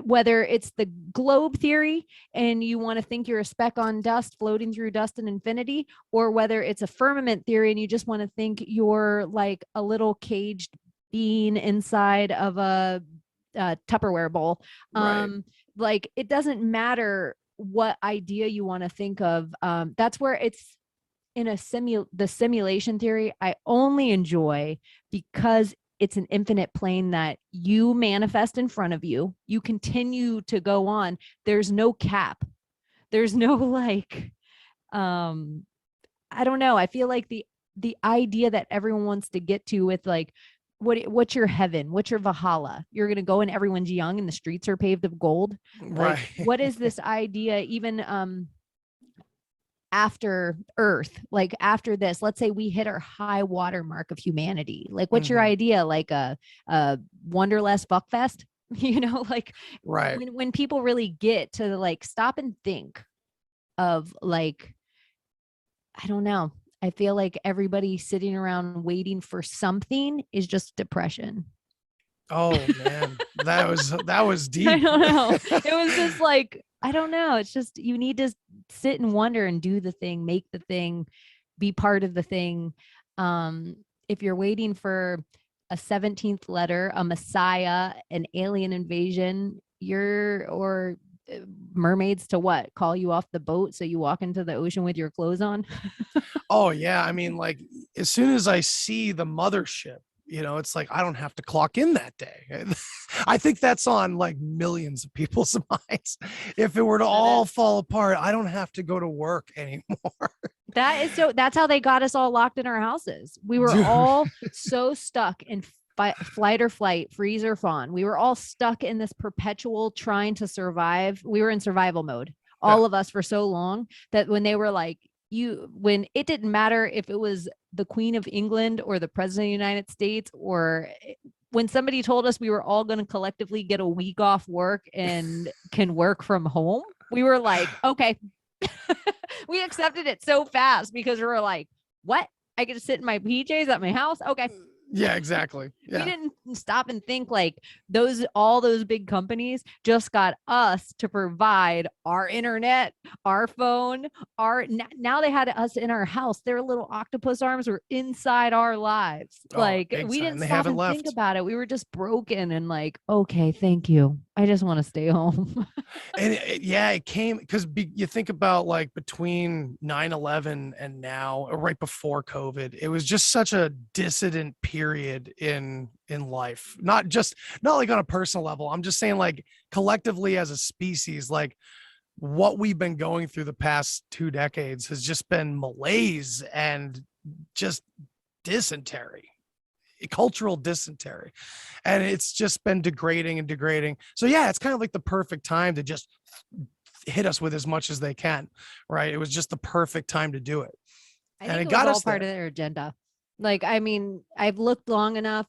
Whether it's the globe theory and you want to think you're a speck on dust floating through dust and infinity, or whether it's a firmament theory and you just want to think you're like a little caged being inside of a Tupperware bowl. Like it doesn't matter what idea you want to think of. That's where it's in the simulation theory, I only enjoy because it's an infinite plane that you manifest in front of you. You continue to go on. There's no cap. There's no like, I don't know. I feel like the idea that everyone wants to get to with like, what's your heaven? What's your Valhalla? You're going to go and everyone's young and the streets are paved of gold. Like, what is this idea? Even, after Earth, like after this, let's say we hit our high water mark of humanity. Like, what's your idea? Like a Wonderlust Buckfest, you know, like when people really get to like stop and think of like, I don't know. I feel like everybody sitting around waiting for something is just depression. Oh man, that was deep. I don't know. It was just like, I don't know. It's just, you need to sit and wonder and do the thing, make the thing, be part of the thing. If you're waiting for a 17th letter, a messiah, an alien invasion, or mermaids to what? Call you off the boat so you walk into the ocean with your clothes on? Oh yeah. I mean, like as soon as I see the mothership, you know, it's like, I don't have to clock in that day. I think that's on like millions of people's minds. If it were to all fall apart, I don't have to go to work anymore. That's how they got us all locked in our houses. We were all so stuck in flight or flight, freeze or fawn. We were all stuck in this perpetual trying to survive. We were in survival mode, all of us, for so long that when they were like, when it didn't matter if it was the Queen of England or the President of the United States, or when somebody told us we were all going to collectively get a week off work and can work from home, we were like, okay. We accepted it so fast because we were like, what? I get to sit in my PJs at my house? Okay. Yeah, exactly. Yeah. We didn't stop and think like all those big companies just got us to provide our internet, our phone, now they had us in our house. Their little octopus arms were inside our lives. Like we didn't stop and think about it. We were just broken and like, okay, thank you. I just want to stay home. And it came because you think about like between 9/11 and now, or right before COVID, it was just such a dissident period in life. Not like on a personal level. I'm just saying like collectively as a species, like what we've been going through the past 2 decades has just been malaise and just dysentery. cultural dysentery, and it's just been degrading and degrading. So yeah, it's kind of like the perfect time to just hit us with as much as they can, right? It was just the perfect time to do it. I And think it it got was all us part there. of their agenda. Like, I mean, I've looked long enough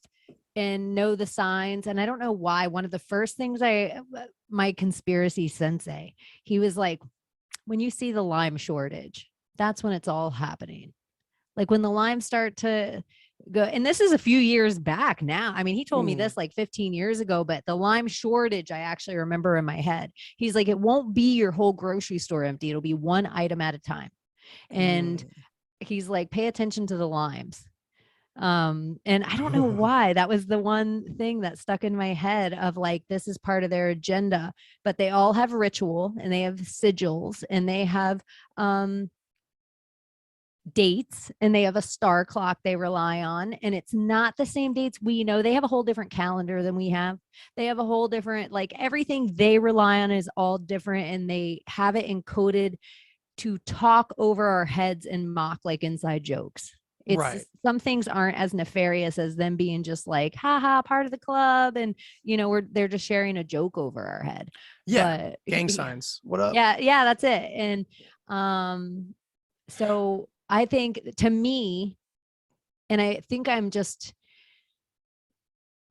and know the signs, and I don't know why. One of the first things my conspiracy sensei, he was like, when you see the lime shortage, that's when it's all happening. Like when the limes start to go, and this is a few years back now. I mean, he told me this like 15 years ago, but the lime shortage, I actually remember in my head. He's like, it won't be your whole grocery store empty. It'll be one item at a time. And he's like, pay attention to the limes. And I don't know why that was the one thing that stuck in my head of like, this is part of their agenda, but they all have ritual and they have sigils and they have, dates and they have a star clock they rely on, and it's not the same dates we know. They have a whole different calendar than we have. They have a whole different, like everything they rely on is all different, and they have it encoded to talk over our heads and mock like inside jokes. It's Right. some things aren't as nefarious as them being just like, haha, part of the club, and they're just sharing a joke over our head. Yeah. But Gang signs. What up? yeah, that's it. And so I think, to me, and I think I'm just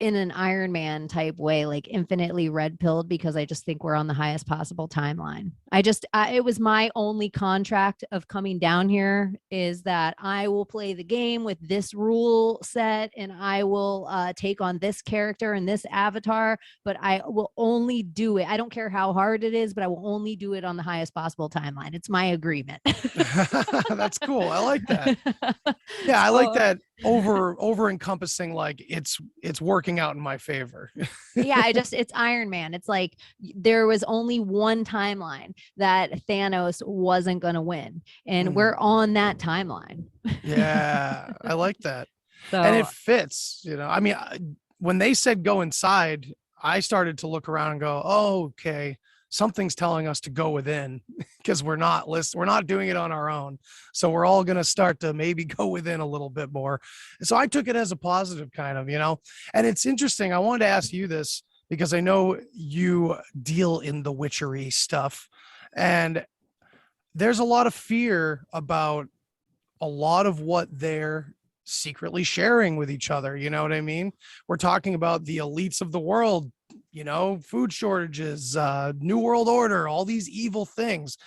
in an Iron Man type way, like infinitely red pilled, because I just think we're on the highest possible timeline. It was my only contract of coming down here, is that I will play the game with this rule set and I will take on this character and this avatar, but I will only do it. I don't care how hard it is, but I will only do it on the highest possible timeline. It's my agreement. That's cool. I like that. Yeah, I like that over encompassing, like it's working out in my favor. Yeah, it's Iron Man. It's like there was only one timeline that Thanos wasn't going to win, and we're on that timeline. Yeah, I like that. So, and it fits, I mean, when they said go inside, I started to look around and go, oh, okay, something's telling us to go within, because we're not doing it on our own. So we're all going to start to maybe go within a little bit more. So I took it as a positive kind of, and it's interesting. I wanted to ask you this because I know you deal in the witchery stuff, and there's a lot of fear about a lot of what they're secretly sharing with each other. You know what I mean? We're talking about the elites of the world, food shortages, new world order, all these evil things.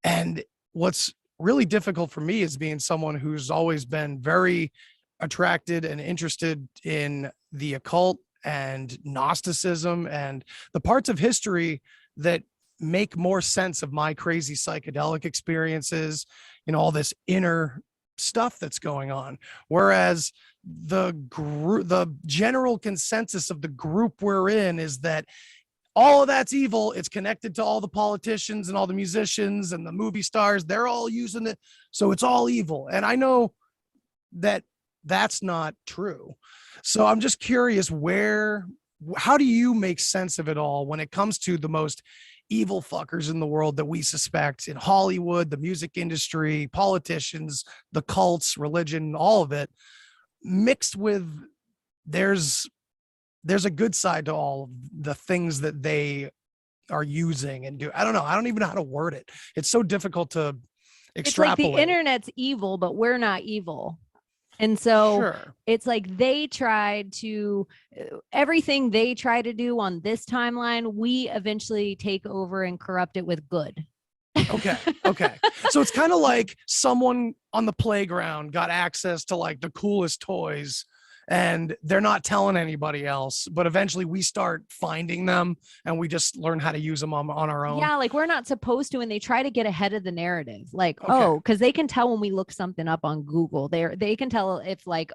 And what's really difficult for me is being someone who's always been very attracted and interested in the occult and Gnosticism and the parts of history that make more sense of my crazy psychedelic experiences, all this inner stuff that's going on. Whereas the general consensus of the group we're in is that all of that's evil. It's connected to all the politicians and all the musicians and the movie stars. They're all using it. So it's all evil. And I know that that's not true. So I'm just curious, how do you make sense of it all when it comes to the most evil fuckers in the world that we suspect in Hollywood, the music industry, politicians, the cults, religion, all of it, mixed with there's a good side to all of the things that they are using and do. I don't know. I don't even know how to word it. It's so difficult to extrapolate. It's like the internet's evil, but we're not evil. And so Sure. It's like everything they try to do on this timeline, we eventually take over and corrupt it with good. Okay. So it's kind of like someone on the playground got access to like the coolest toys and they're not telling anybody else, but eventually we start finding them and we just learn how to use them on our own. Yeah, like we're not supposed to, and they try to get ahead of the narrative. Like, Okay. because they can tell when we look something up on Google. They can tell if like,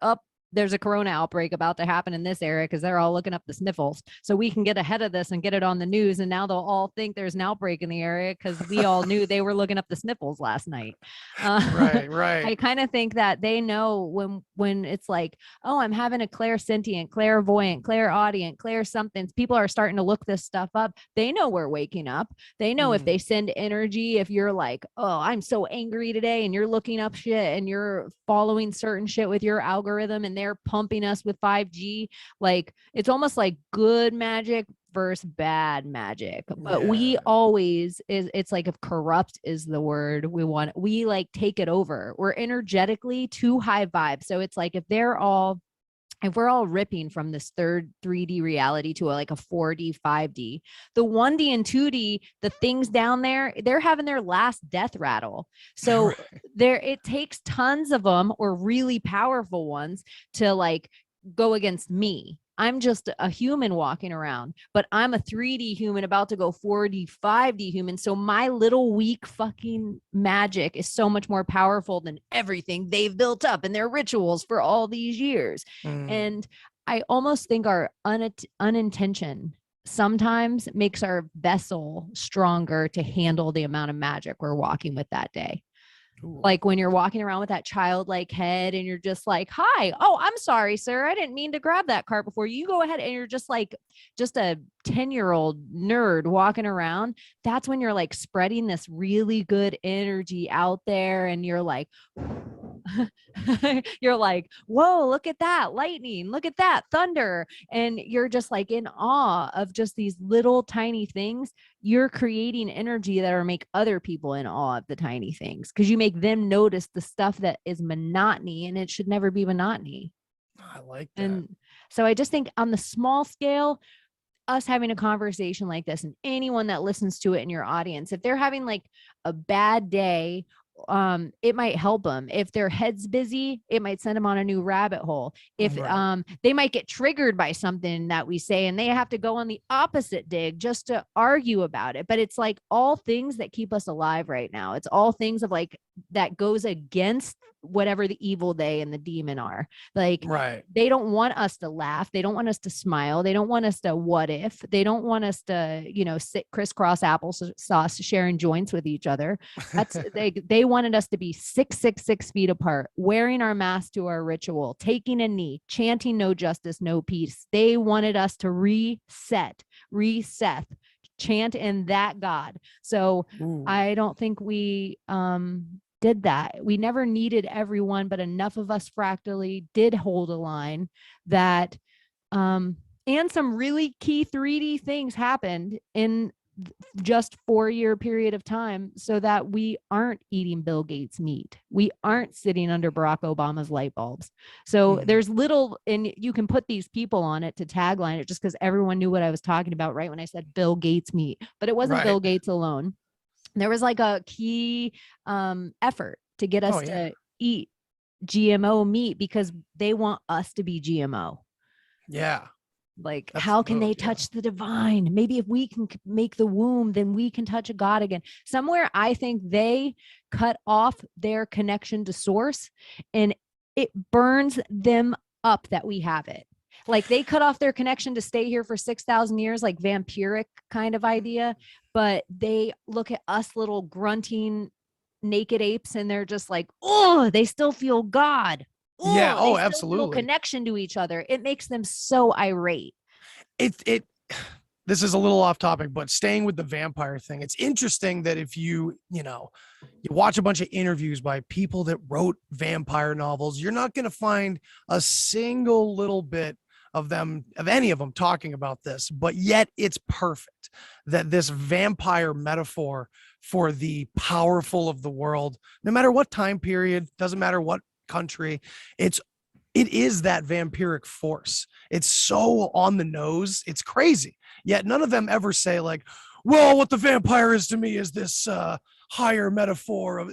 there's a corona outbreak about to happen in this area because they're all looking up the sniffles. So we can get ahead of this and get it on the news. And now they'll all think there's an outbreak in the area because we all knew they were looking up the sniffles last night. Right. I kind of think that they know when it's like, oh, I'm having a clairsentient, clairvoyant, clairaudient, clair something. People are starting to look this stuff up. They know we're waking up. They know if they send energy, if you're like, oh, I'm so angry today, and you're looking up shit and you're following certain shit with your algorithm, and they're pumping us with 5G. Like it's almost like good magic versus bad magic. But we always it's like if corrupt is the word we like take it over. We're energetically too high vibe. So it's like if we're all ripping from this third 3D reality to like a 4D, 5D, the 1D and 2D, the things down there, they're having their last death rattle. So it takes tons of them or really powerful ones to like go against me. I'm just a human walking around, but I'm a 3D human about to go 4D, 5D human. So my little weak fucking magic is so much more powerful than everything they've built up in their rituals for all these years. And I almost think our unintention sometimes makes our vessel stronger to handle the amount of magic we're walking with that day. Like when you're walking around with that childlike head and you're just like, hi, oh, I'm sorry, sir. I didn't mean to grab that cart before you go ahead. And you're just like, just a 10-year-old nerd walking around. That's when you're like spreading this really good energy out there. And you're like, you're like, whoa, look at that lightning. Look at that thunder. And you're just like in awe of just these little tiny things. You're creating energy that will make other people in awe of the tiny things because you make them notice the stuff that is monotony, and it should never be monotony. I like that. And so I just think on the small scale, us having a conversation like this, and anyone that listens to it in your audience, if they're having like a bad day, it might help them. If their head's busy, it might send them on a new rabbit hole. If they might get triggered by something that we say and they have to go on the opposite dig just to argue about it. But it's like all things that keep us alive right now. It's all things of like that goes against whatever the evil they and the demon are. Like they don't want us to laugh, they don't want us to smile, they don't want us to what if, they don't want us to, you know, sit crisscross applesauce sharing joints with each other. That's they wanted us to be 6 feet apart, wearing our mask to our ritual, taking a knee, chanting no justice, no peace. They wanted us to reset, chant in that God. So I don't think we did that. We never needed everyone, but enough of us fractally did hold a line that and some really key 3D things happened in just 4-year period of time so that we aren't eating Bill Gates meat. We aren't sitting under Barack Obama's light bulbs. So there's little, and you can put these people on it to tagline it just because everyone knew what I was talking about right when I said Bill Gates meat, but it wasn't Bill Gates alone. There was like a key effort to get us to eat GMO meat because they want us to be GMO. Yeah. Like, how can they touch the divine? Maybe if we can make the womb, then we can touch a God again. Somewhere, I think they cut off their connection to source and it burns them up that we have it. Like they cut off their connection to stay here for 6,000 years, like vampiric kind of idea. But they look at us little grunting naked apes and they're just like, oh, they still feel God. Ooh, yeah. Oh, they still absolutely. feel connection to each other. It makes them so irate. This is a little off topic, but staying with the vampire thing, it's interesting that if you watch a bunch of interviews by people that wrote vampire novels, you're not going to find a single little bit of any of them talking about this, but yet it's perfect that this vampire metaphor for the powerful of the world, no matter what time period, doesn't matter what country, it is that vampiric force. It's so on the nose. It's crazy. Yet none of them ever say like, well, what the vampire is to me is this higher metaphor of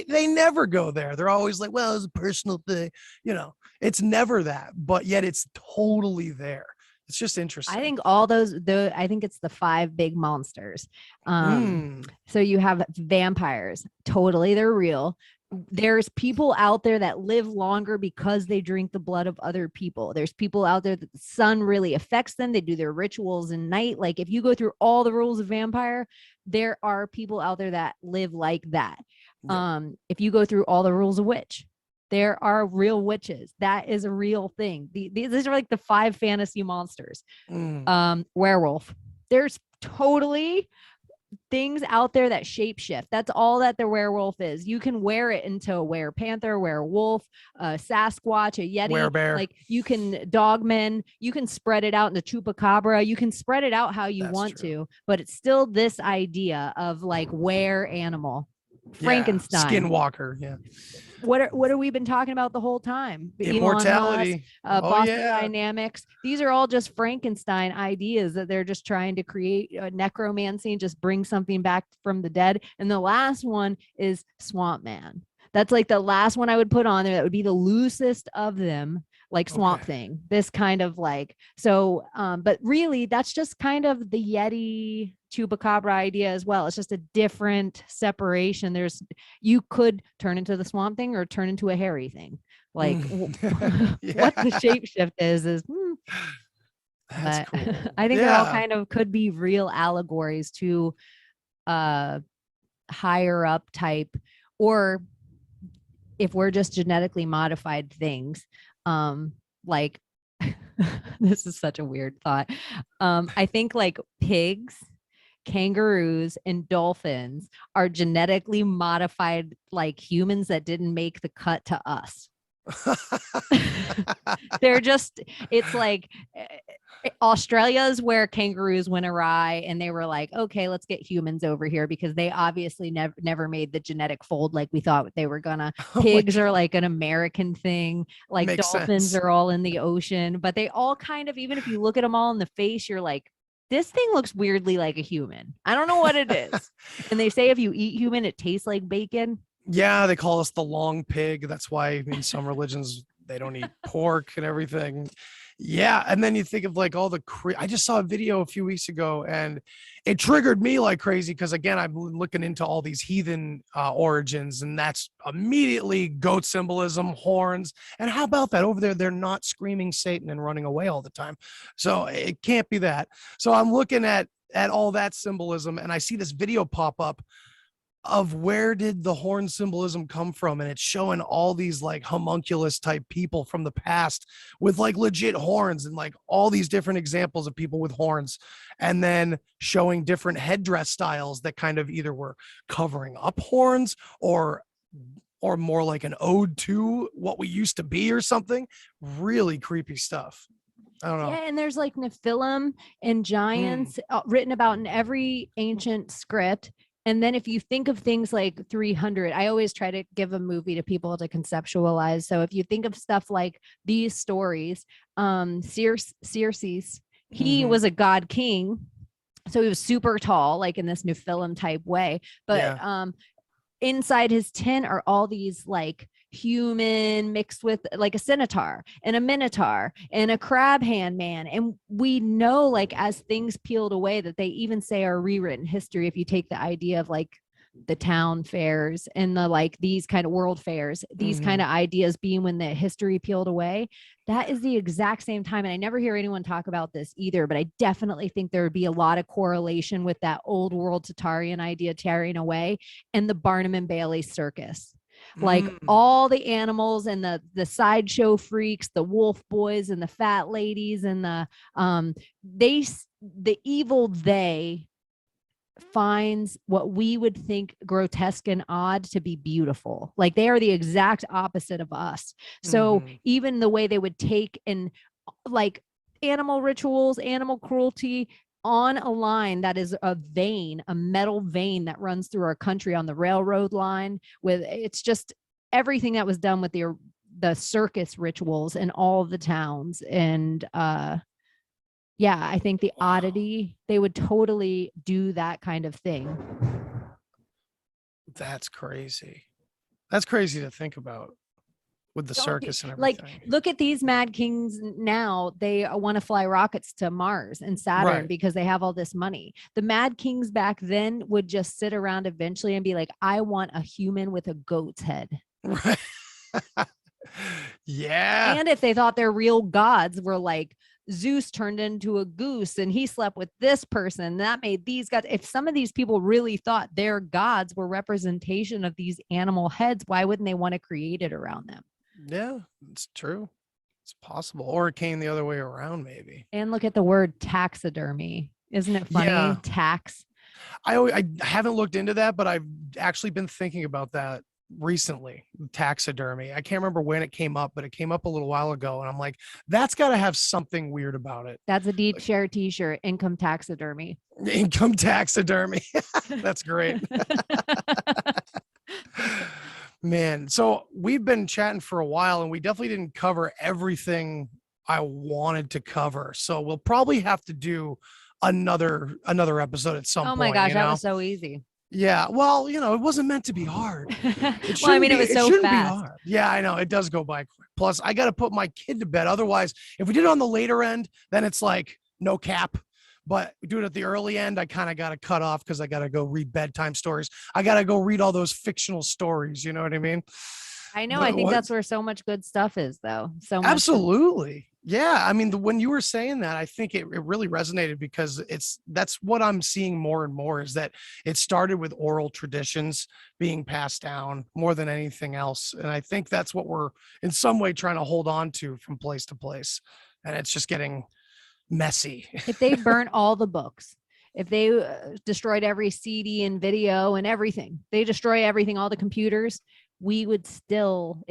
they never go there. They're always like, well, it's a personal thing. It's never that, but yet it's totally there. It's just interesting. I think I think it's the 5 big monsters. So you have vampires. Totally. They're real. There's people out there that live longer because they drink the blood of other people. There's people out there that the sun really affects them. They do their rituals at night. Like if you go through all the rules of vampire, there are people out there that live like that. Yeah. If you go through all the rules of witch, there are real witches. That is a real thing. These are like the 5 fantasy monsters. Werewolf. There's totally things out there that shapeshift. That's all that the werewolf is. You can wear it into a were-panther, werewolf, a Sasquatch, a Yeti. Were-bear. Like you can dogmen, you can spread it out into chupacabra. You can spread it out how you That's want true. to, but it's still this idea of like were animal. Frankenstein. Yeah, Skinwalker. Yeah. What have we been talking about the whole time? Immortality. Elon Musk, Oh, Boston yeah. Dynamics. These are all just Frankenstein ideas that they're just trying to create necromancy and just bring something back from the dead. And the last one is Swamp Man. That's like the last one I would put on there. That would be the loosest of them, like Swamp Thing. This kind of like, so, but really that's just kind of the Yeti chupacabra idea as well. It's just a different separation. You could turn into the Swamp Thing or turn into a hairy thing. Like what the shapeshift is That's cool. I think they're all kind of could be real allegories to higher up type, or if we're just genetically modified things, like this is such a weird thought. I think like pigs, kangaroos, and dolphins are genetically modified like humans that didn't make the cut to us. They're just, it's like Australia's where kangaroos went awry and they were like, okay, let's get humans over here because they obviously never made the genetic fold like we thought they were gonna. Pigs are like an American thing, like Makes dolphins sense. are all in the ocean, but they all kind of, even if you look at them all in the face, you're like, this thing looks weirdly like a human. I don't know what it is. And they say if you eat human, it tastes like bacon. Yeah, they call us the long pig. That's why in some religions they don't eat pork and everything. Yeah, and then you think of like all the I just saw a video a few weeks ago and it triggered me like crazy because again I'm looking into all these heathen origins, and that's immediately goat symbolism, horns. And how about that over there? They're not screaming Satan and running away all the time, so it can't be that. So I'm looking at all that symbolism, and I see this video pop up of where did the horn symbolism come from, and it's showing all these like homunculus type people from the past with like legit horns and like all these different examples of people with horns, and then showing different headdress styles that kind of either were covering up horns or more like an ode to what we used to be or something. Really creepy stuff. I don't know. Yeah, and there's like Nephilim and giants written about in every ancient script. And then if you think of things like 300, I always try to give a movie to people to conceptualize. So if you think of stuff like these stories, Circes, he was a god king. So he was super tall, like in this Nephilim type way. But inside his tent are all these like human mixed with like a centaur and a minotaur and a crab hand man. And we know like as things peeled away that they even say are rewritten history. If you take the idea of like the town fairs and the like these kind of world fairs, these kind of ideas being when the history peeled away, that is the exact same time. And I never hear anyone talk about this either, but I definitely think there would be a lot of correlation with that old world Tatarian idea tearing away and the Barnum and Bailey circus. Like all the animals and the sideshow freaks, the wolf boys and the fat ladies and the evil they finds what we would think grotesque and odd to be beautiful. Like they are the exact opposite of us. So even the way they would take and like animal rituals, animal cruelty on a line that is a vein, a metal vein that runs through our country on the railroad line, with it's just everything that was done with the circus rituals in all of the towns. And yeah, I think the oddity, they would totally do that kind of thing. That's crazy. That's crazy to think about with the circus and like everything. look at these mad kings now. They want to fly rockets to Mars and Saturn because they have all this money. The mad kings back then would just sit around eventually and be like, I want a human with a goat's head. Right. Yeah. And if they thought their real gods were like Zeus turned into a goose and he slept with this person, that made these gods. If some of these people really thought their gods were representation of these animal heads, why wouldn't they want to create it around them? Yeah, it's true. It's possible. Or it came the other way around, maybe. And look at the word taxidermy. Isn't it funny? Yeah. Tax. I haven't looked into that, but I've actually been thinking about that recently. Taxidermy. I can't remember when it came up, but it came up a little while ago, and I'm like, that's got to have something weird about it. That's a deep share t-shirt, income taxidermy. Income taxidermy. That's great. Man, so we've been chatting for a while, and we definitely didn't cover everything I wanted to cover. So we'll probably have to do another episode at some point. Oh my gosh, you that know? was so easy. Yeah, well, it wasn't meant to be hard. Well, I mean, it was so shouldn't fast. be hard. Yeah, I know, it does go by quick. Plus, I got to put my kid to bed. Otherwise, if we did it on the later end, then it's like no cap. But we do it at the early end, I kind of got to cut off because I got to go read bedtime stories. I got to go read all those fictional stories. You know what I mean? I know. But I think what- that's where so much good stuff is, though. So much. Absolutely. Yeah. I mean, when you were saying that, I think it really resonated because that's what I'm seeing more and more is that it started with oral traditions being passed down more than anything else. And I think that's what we're in some way trying to hold on to from place to place. And it's just getting messy. If they burnt all the books, if they destroyed every CD and video and everything, they destroy everything, all the computers, we would still,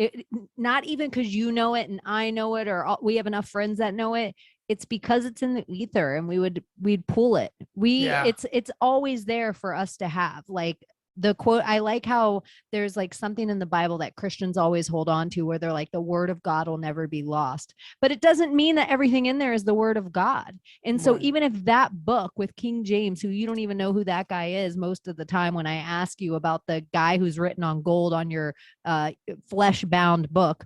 not even because you know it and I know it, or we have enough friends that know it. It's because it's in the ether, and we'd pull it. It's always there for us to have. Like the quote, I like how there's like something in the Bible that Christians always hold on to where they're like, the word of God will never be lost. But it doesn't mean that everything in there is the word of God. And so even if that book with King James, who you don't even know who that guy is most of the time when I ask you about the guy who's written on gold on your flesh bound book,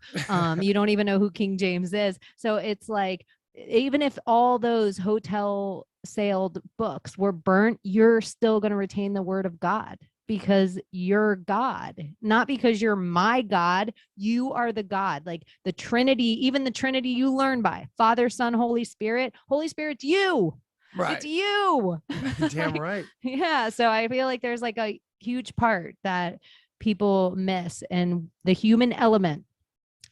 you don't even know who King James is. So it's like, even if all those hotel sailed books were burnt, you're still going to retain the word of God. Because you're God, not because you're my God. You are the God, like the Trinity, even the Trinity you learn by Father, Son, Holy Spirit. Holy Spirit's you. Right. It's you. Damn right. Yeah. So I feel like there's like a huge part that people miss, and the human element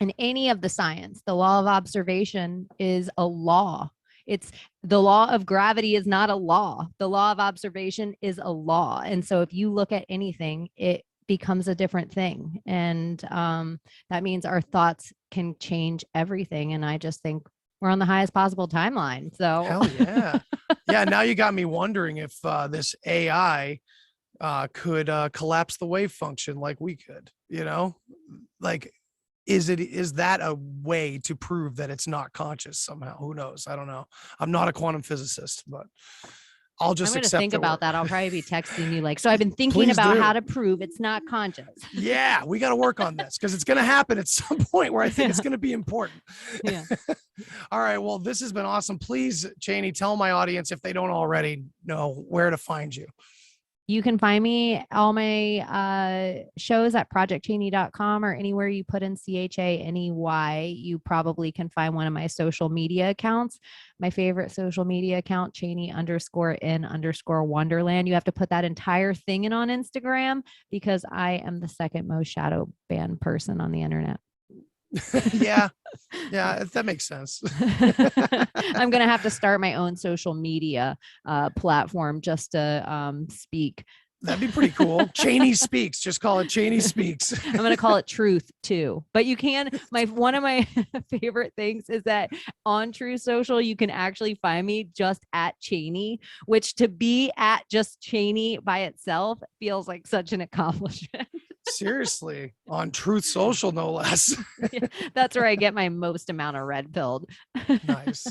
in any of the science. The law of observation is a law. It's the law of gravity is not a law. The law of observation is a law. And so if you look at anything, it becomes a different thing. And that means our thoughts can change everything. And I just think we're on the highest possible timeline. So hell yeah. Yeah. Now you got me wondering if this AI could collapse the wave function like we could, like, is that a way to prove that it's not conscious somehow? Who knows? I don't know. I'm not a quantum physicist, but I'll just I'm going to accept think that about that. I'll probably be texting you like, so I've been thinking Please about do. how to prove it's not conscious. Yeah, we got to work on this because it's going to happen at some point where I think it's going to be important. Yeah. All right. Well, this has been awesome. Please, Chaney, tell my audience, if they don't already know, where to find you. You can find me all my shows at projectchaney.com, or anywhere you put in CHANEY. You probably can find one of my social media accounts. My favorite social media account, Chaney_in_Wonderland. You have to put that entire thing in on Instagram because I am the second most shadow banned person on the internet. Yeah, that makes sense. I'm gonna have to start my own social media platform just to speak. That'd be pretty cool. Chaney Speaks. Just call it Chaney Speaks. I'm gonna call it Truth too. But you can. One of my favorite things is that on True Social you can actually find me just at Chaney, which to be at just Chaney by itself feels like such an accomplishment. Seriously, on Truth Social, no less. Yeah, that's where I get my most amount of red pilled. Nice.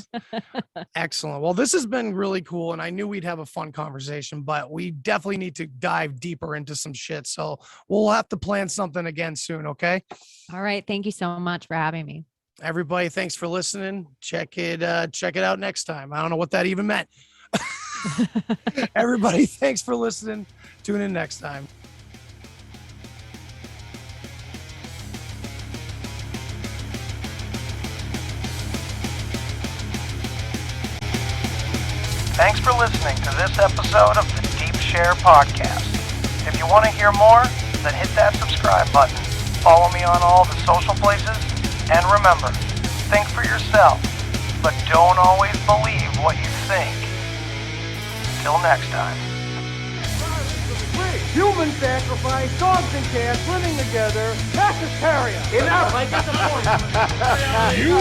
Excellent. Well, this has been really cool. And I knew we'd have a fun conversation, but we definitely need to dive deeper into some shit. So we'll have to plan something again soon. Okay. All right. Thank you so much for having me. Everybody, thanks for listening. Check it out next time. I don't know what that even meant. Everybody, thanks for listening. Tune in next time. Thanks for listening to this episode of the Deep Share Podcast. If you want to hear more, then hit that subscribe button. Follow me on all the social places. And remember, think for yourself, but don't always believe what you think. Till next time. human sacrifice, dogs and cats living together, that's hysteria. Enough, I get the point. You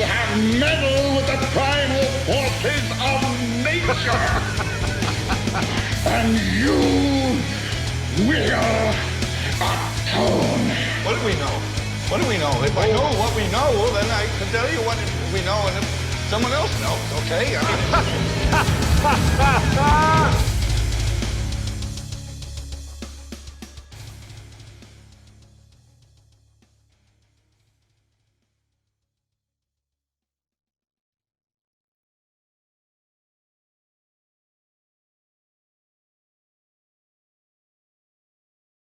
have meddled with the primal forces of nature. And you will atone. What do we know? What do we know? If I know what we know, then I can tell you what we know, and if someone else knows, okay? I mean...